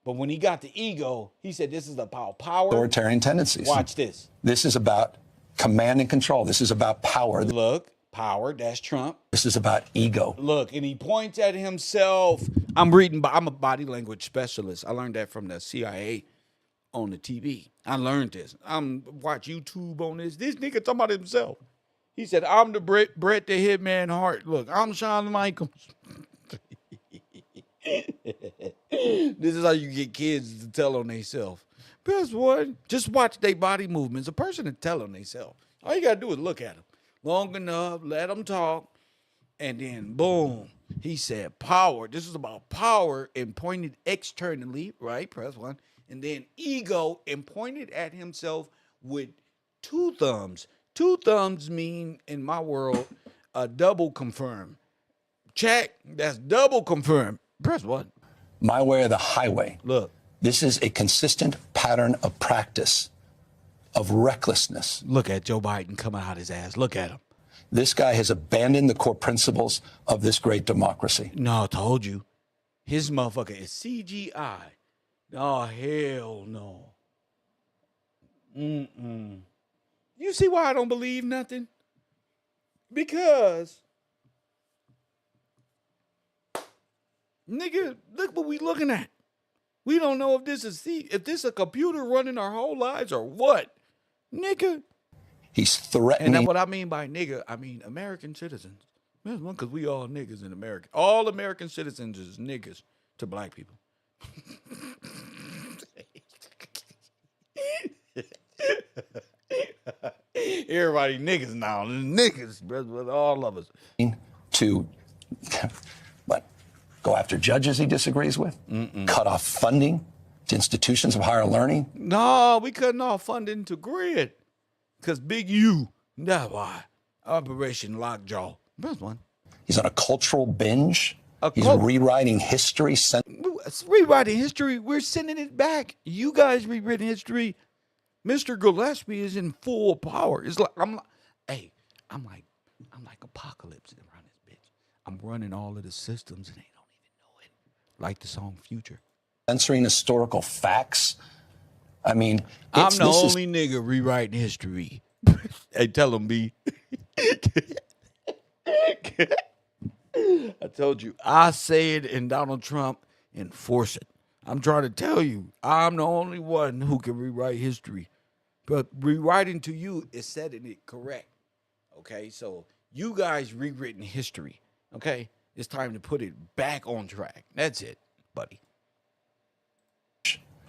But when he got the ego, he said this is about power. Authoritarian tendencies. Watch this. This is about command and control. This is about power. Look, Power, that's Trump. This is about ego. Look, and he points at himself. I'm a body language specialist. I learned that from the CIA on the TV. I learned this. I'm watch YouTube on this. This nigga talking about himself. He said, I'm the Bret the Hitman Hart. Look, I'm Shawn Michaels. This is how you get kids to tell on themselves. Best one, just watch their body movements. A person to tell on themselves. All you got to do is look at them long enough, let them talk, and then boom. He said power. This is about power and pointed externally, right? Press one. And then ego and pointed at himself with two thumbs. Two thumbs mean, in my world, a double confirm. Check. That's double confirm. Press one. My way or the highway. Look. This is a consistent pattern of practice, of recklessness. Look at Joe Biden coming out his ass. Look at him. This guy has abandoned the core principles of this great democracy. No, I told you. His motherfucker is CGI. Oh, hell no. You see why I don't believe nothing? Because, nigga, look what we looking at. We don't know if this is a computer running our whole lives or what. Nigga. He's threatening. And that's what I mean by nigga. I mean American citizens. That's one, because we all niggas in America. All American citizens is niggas to black people. Everybody niggas now. Niggas, brother, all of us. To what? Go after judges he disagrees with? Cut off funding to institutions of higher learning? No, we cutting off funding to grid. Because Big U, that's why. Operation Lockjaw. That's one. He's on a cultural binge. He's rewriting history. Rewriting history. We're sending it back. You guys rewritten history. Mr. Gillespie is in full power. It's like I'm like Apocalypse around this bitch. I'm running all of the systems and they don't even know it. Like the song Future. Censoring historical facts. I mean, I'm the only nigga rewriting history. Hey, tell him, B. I told you, I say it and Donald Trump enforce it. I'm trying to tell you, I'm the only one who can rewrite history. But rewriting to you is setting it correct. Okay, so you guys rewritten history. Okay, it's time to put it back on track. That's it, buddy.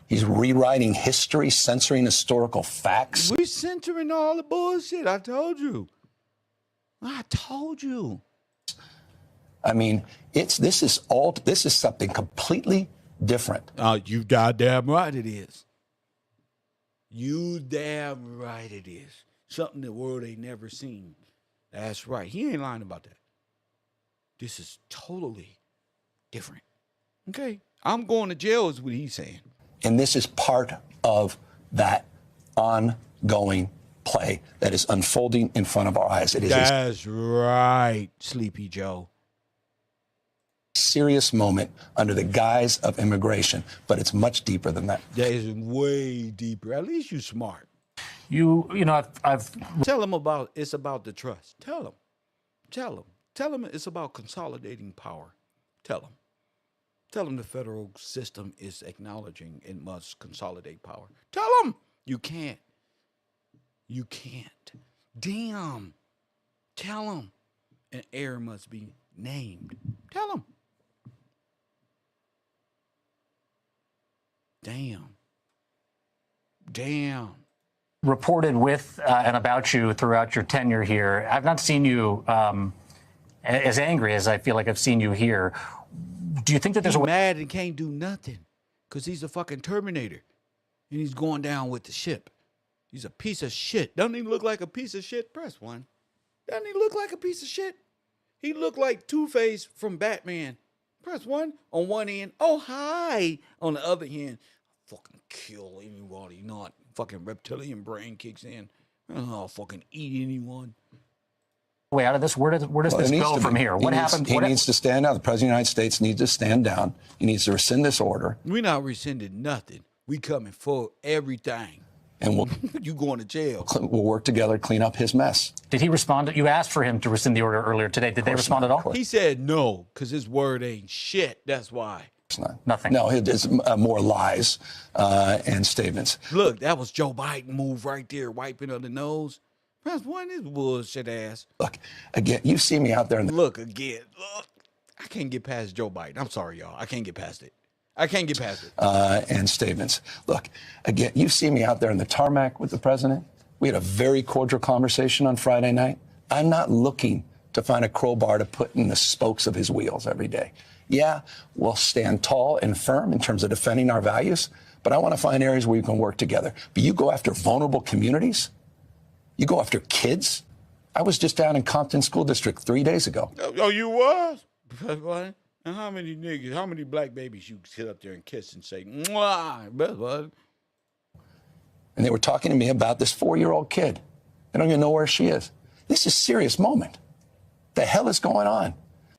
He's rewriting history, censoring historical facts. We censoring all the bullshit. I told you. I told you. I mean, this is something completely different. You goddamn right it is. You damn right it is. Something the world ain't never seen. That's right. He ain't lying about that. This is totally different. Okay? I'm going to jail is what he's saying. And this is part of that ongoing play that is unfolding in front of our eyes. It is That's right, Sleepy Joe. Serious moment under the guise of immigration, but it's much deeper than that. That is way deeper. At least you smart. You know, I've tell them it's about the trust. Tell them it's about consolidating power. Tell them the federal system is acknowledging it must consolidate power. Tell them you can't. Damn. Tell them an heir must be named. Tell them. Damn. Reported with and about you throughout your tenure here. I've not seen you as angry as I feel like I've seen you here. Do you think that there's a way? Mad and can't do nothing because he's a fucking Terminator and he's going down with the ship. He's a piece of shit. Doesn't he look like a piece of shit? Press one. Doesn't he look like a piece of shit? He looked like Two-Face from Batman. Press one on one end. Oh, hi. On the other hand, fucking kill anybody. Not fucking reptilian brain kicks in. I'll fucking eat anyone. Way out of this? Where does this go from here? What happened? He needs to stand down. The President of the United States needs to stand down. He needs to rescind this order. We're not rescinding nothing. We coming for everything. and we'll You going to jail? we'll work together to clean up his mess. Did he respond? You asked for him to rescind the order earlier today. Did they respond at all? He said no, because his word ain't shit. That's why. Nothing. No, it's more lies and statements. Look, that was Joe Biden move right there, wiping on the nose. Press one is bullshit ass. Look, again, you see me out there in the Look again. Look, I can't get past Joe Biden. I'm sorry, y'all. I can't get past it. I can't get past it. And statements. Look, again, you see me out there in the tarmac with the president. We had a very cordial conversation on Friday night. I'm not looking to find a crowbar to put in the spokes of his wheels every day. Yeah, we'll stand tall and firm in terms of defending our values, but I want to find areas where we can work together. But you go after vulnerable communities, you go after kids. I was just down in Compton School District 3 days ago. Oh, you was? What? And how many niggas, how many black babies you sit up there and kiss and say, mwah, best bud? And they were talking to me about this 4-year-old kid. I don't even know where she is. This is a serious moment. The hell is going on?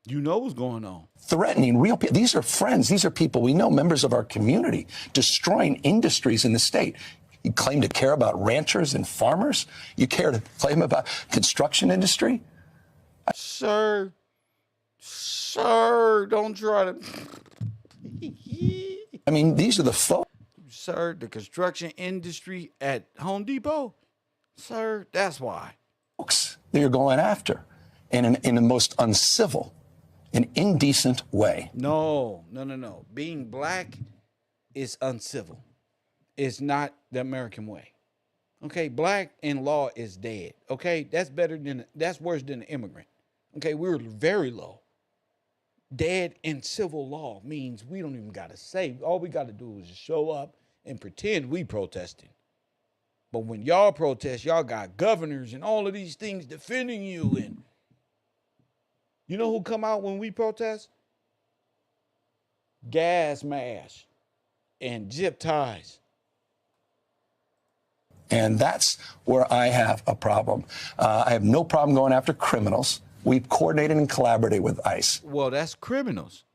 You know what's going on. Threatening real people. These are friends. These are people we know, members of our community, destroying industries in the state. You claim to care about ranchers and farmers? You care to claim about construction industry? Sir, don't try to. I mean, these are the folks. Sir, the construction industry at Home Depot? Sir, that's why. That you're going after in the most uncivil and indecent way. No. Being black is uncivil. It's not the American way. Okay, black in law is dead. Okay, that's worse than an immigrant. Okay, we're very low. Dead in civil law means we don't even gotta say. All we gotta do is just show up and pretend we protesting. But when y'all protest, y'all got governors and all of these things defending you. And you know who come out when we protest? Gas masks and zip ties. And that's where I have a problem. I have no problem going after criminals. We've coordinated and collaborated with ICE. Well, that's criminals.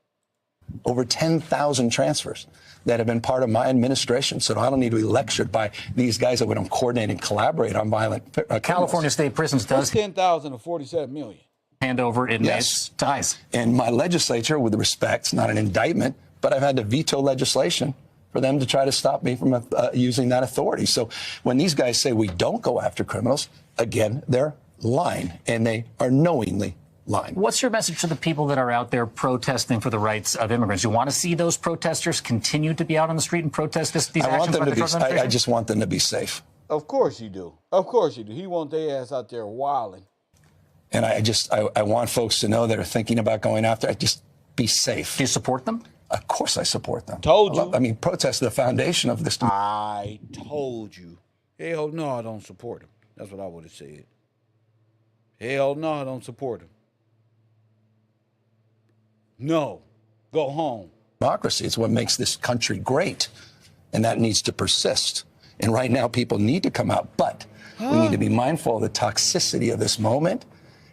Over 10,000 transfers that have been part of my administration. So I don't need to be lectured by these guys that we don't coordinate and collaborate on violent California State Prisons does 10,000 to 47 million. hand over inmates to ICE. And my legislature, with respect, it's not an indictment, but I've had to veto legislation for them to try to stop me from using that authority. So when these guys say we don't go after criminals, again, they're lying, and they are knowingly lying. What's your message to the people that are out there protesting for the rights of immigrants? You want to see those protesters continue to be out on the street and protest these I want actions them by to the Trump I administration? just want them to be safe. Of course you do. Of course you do. He want their ass out there wilding. And I want folks to know that are thinking about going after, just be safe. Do you support them? Of course I support them. Told you. I mean, protest is the foundation of this. I told you. Hell no, I don't support him. That's what I would have said. Hell no, I don't support him. No, go home. Democracy is what makes this country great, and that needs to persist. And right now, people need to come out, but we need to be mindful of the toxicity of this moment,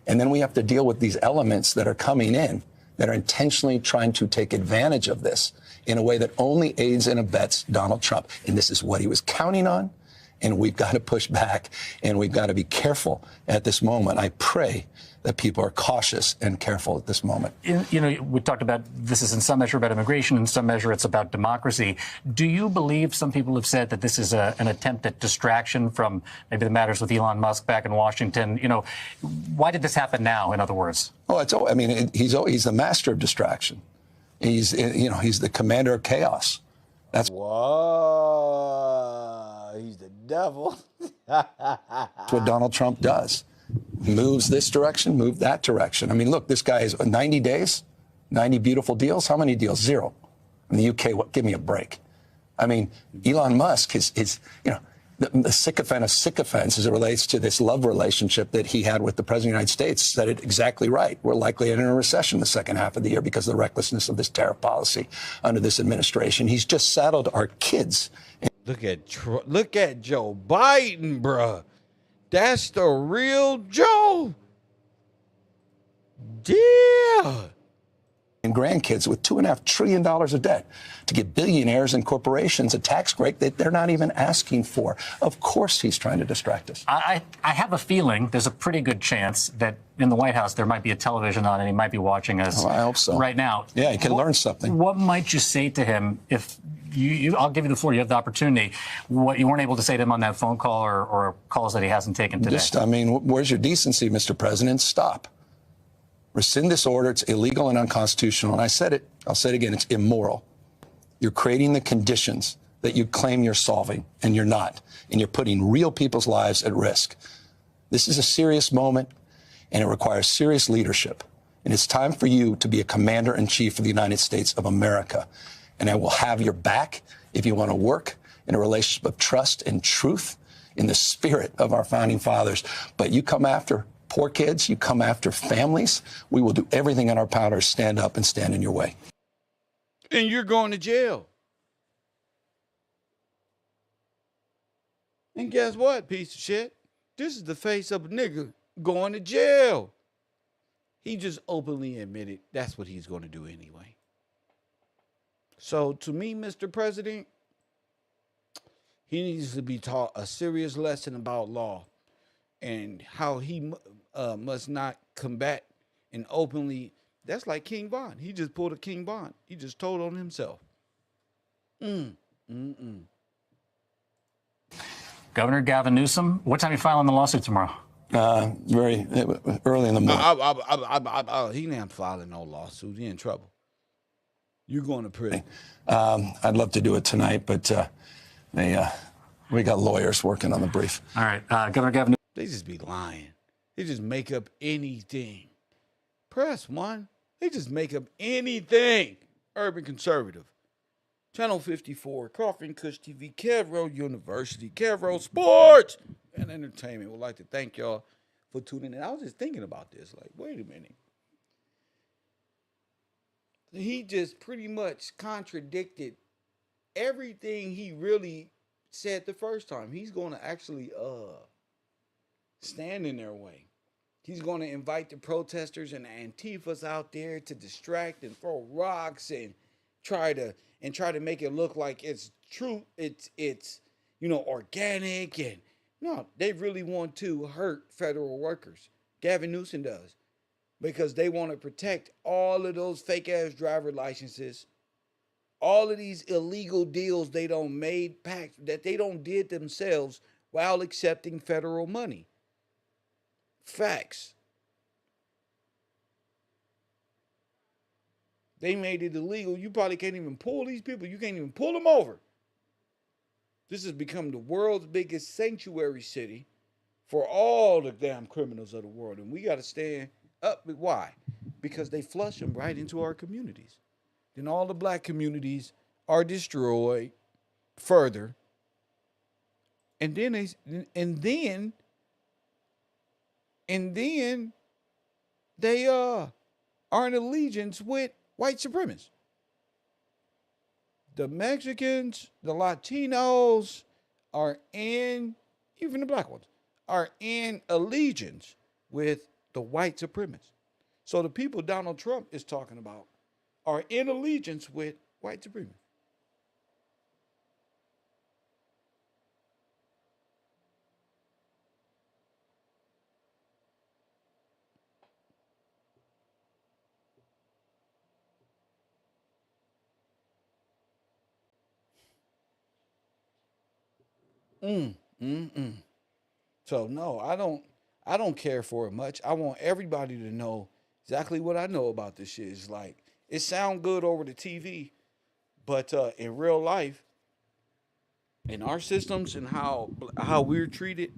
and then we have to deal with these elements that are coming in that are intentionally trying to take advantage of this in a way that only aids and abets Donald Trump. And this is what he was counting on, and we've got to push back, and we've got to be careful at this moment. I pray that people are cautious and careful at this moment. We talked about this is in some measure about immigration, in some measure it's about democracy. Do you believe, some people have said, that this is an attempt at distraction from maybe the matters with Elon Musk back in Washington? Why did this happen now, in other words? He's the master of distraction. He's the commander of chaos. That's Whoa, he's the devil. what Donald Trump does. Moves this direction, move that direction. I mean, look, this guy is 90 days, 90 beautiful deals. How many deals? Zero. In the UK, give me a break. I mean, Elon Musk is the sycophant of sycophants as it relates to this love relationship that he had with the President of the United States said it exactly right. We're likely to enter a recession the second half of the year because of the recklessness of this tariff policy under this administration. He's just saddled our kids. Look at Joe Biden, bruh. That's the real Joe. Yeah. and grandkids with $2.5 trillion of debt to give billionaires and corporations a tax break that they're not even asking for. Of course he's trying to distract us. I have a feeling there's a pretty good chance that in the White House there might be a television on and he might be watching us I hope so. right now. Yeah, he can learn something. What might you say to him if I'll give you the floor, you have the opportunity, what you weren't able to say to him on that phone call or calls that he hasn't taken today? Where's your decency, Mr. President? Stop. Rescind this order. It's illegal and unconstitutional. And I said it. I'll say it again. It's immoral. You're creating the conditions that you claim you're solving, and you're not. And you're putting real people's lives at risk. This is a serious moment, and it requires serious leadership. And it's time for you to be a commander-in-chief of the United States of America. And I will have your back if you want to work in a relationship of trust and truth in the spirit of our founding fathers. But you come after poor kids, you come after families, we will do everything in our power to stand up and stand in your way. And you're going to jail. And guess what, piece of shit? This is the face of a nigga going to jail. He just openly admitted that's what he's going to do anyway. So to me, Mr. President, he needs to be taught a serious lesson about law and how he must not combat and openly. That's like King Von. He just pulled a King Von. He just told on himself. Governor Gavin Newsom, what time are you filing the lawsuit tomorrow? Very early in the morning. He ain't filing no lawsuit. He in trouble. You're going to prison. I'd love to do it tonight, but we got lawyers working on the brief. All right, Governor Gavin. They just be lying. They just make up anything. Press 1. They just make up anything. Urban Conservative. Channel 54, Coffee and Kush TV, KevRow University, KevRow Sports and Entertainment. Would like to thank y'all for tuning in. I was just thinking about this. Like, wait a minute. He just pretty much contradicted everything he really said the first time. He's going to actually stand in their way. He's going to invite the protesters and the Antifas out there to distract and throw rocks and try to make it look like it's true. It's organic, and no, they really want to hurt federal workers. Gavin Newsom does, because they want to protect all of those fake ass driver licenses, all of these illegal deals they don't made, pacts that they don't did themselves while accepting federal money. Facts. They made it illegal. You probably can't even pull these people. You can't even pull them over. This has become the world's biggest sanctuary city for all the damn criminals of the world. And we got to stand up. Why? Because they flush them right into our communities. Then all the black communities are destroyed further. And then they are in allegiance with white supremacists. The Mexicans, the Latinos even the black ones, are in allegiance with the white supremacists. So the people Donald Trump is talking about are in allegiance with white supremacists. So no, I don't care for it much. I want everybody to know exactly what I know about this shit. It's like, it sound good over the TV, but in real life, in our systems and how we're treated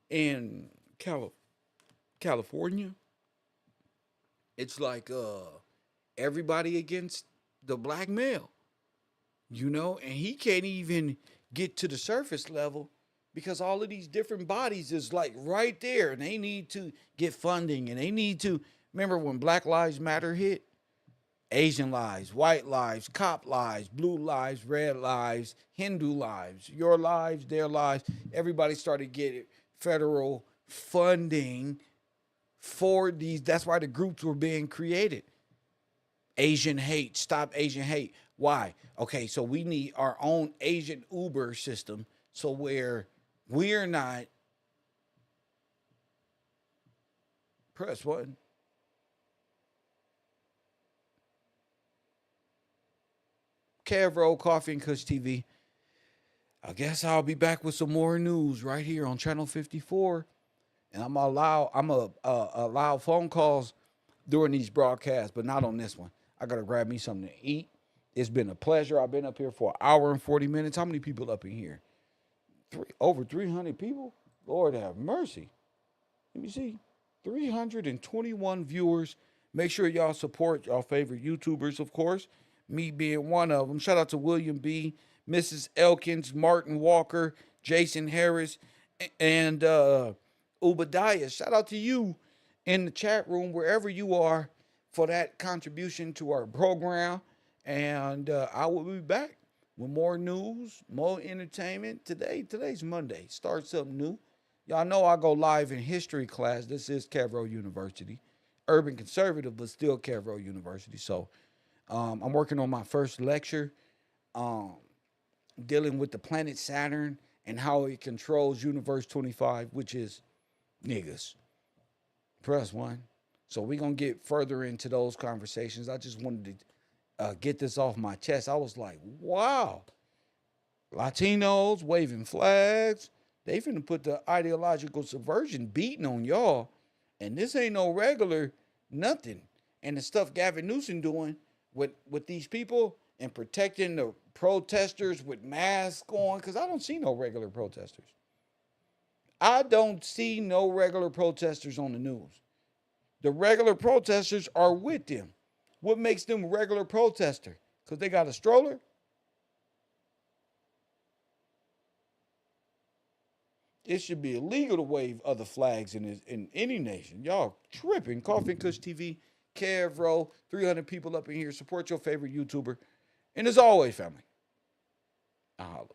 in California, it's like everybody against the black male, and he can't even get to the surface level because all of these different bodies is like right there, and they need to get funding, and they need to remember when Black Lives Matter hit, Asian lives, white lives, cop lives, blue lives, red lives, Hindu lives, your lives, their lives. Everybody started getting federal funding for these. That's why the groups were being created. Asian hate. Stop Asian hate. Why? Okay, so we need our own Asian Uber system, so where we're not. Press one. KevRow, Coffee and Kush TV. I guess I'll be back with some more news right here on Channel 54. And I'm gonna allow phone calls during these broadcasts, but not on this one. I gotta grab me something to eat. It's been a pleasure. I've been up here for an hour and 40 minutes. How many people up in here? Over 300 people? Lord have mercy. Let me see. 321 viewers. Make sure y'all support y'all favorite YouTubers, of course. Me being one of them. Shout out to William B., Mrs. Elkins, Martin Walker, Jason Harris, and Obadiah. Shout out to you in the chat room, wherever you are, for that contribution to our program. And I will be back with more news, more entertainment. Today's Monday. Start something new. Y'all know I go live in history class. This is KevRow University. Urban conservative, but still KevRow University. So I'm working on my first lecture dealing with the planet Saturn and how it controls Universe 25, which is niggas. Press one. So we're going to get further into those conversations. I just wanted to get this off my chest. I was like, wow. Latinos waving flags. They finna put the ideological subversion beating on y'all. And this ain't no regular nothing. And the stuff Gavin Newsom doing with these people and protecting the protesters with masks on, because I don't see no regular protesters. I don't see no regular protesters on the news. The regular protesters are with them. What makes them a regular protester? Because they got a stroller? It should be illegal to wave other flags in any nation. Y'all tripping. Coffee and Kush TV, KevRow, 300 people up in here. Support your favorite YouTuber. And as always, family, I holla.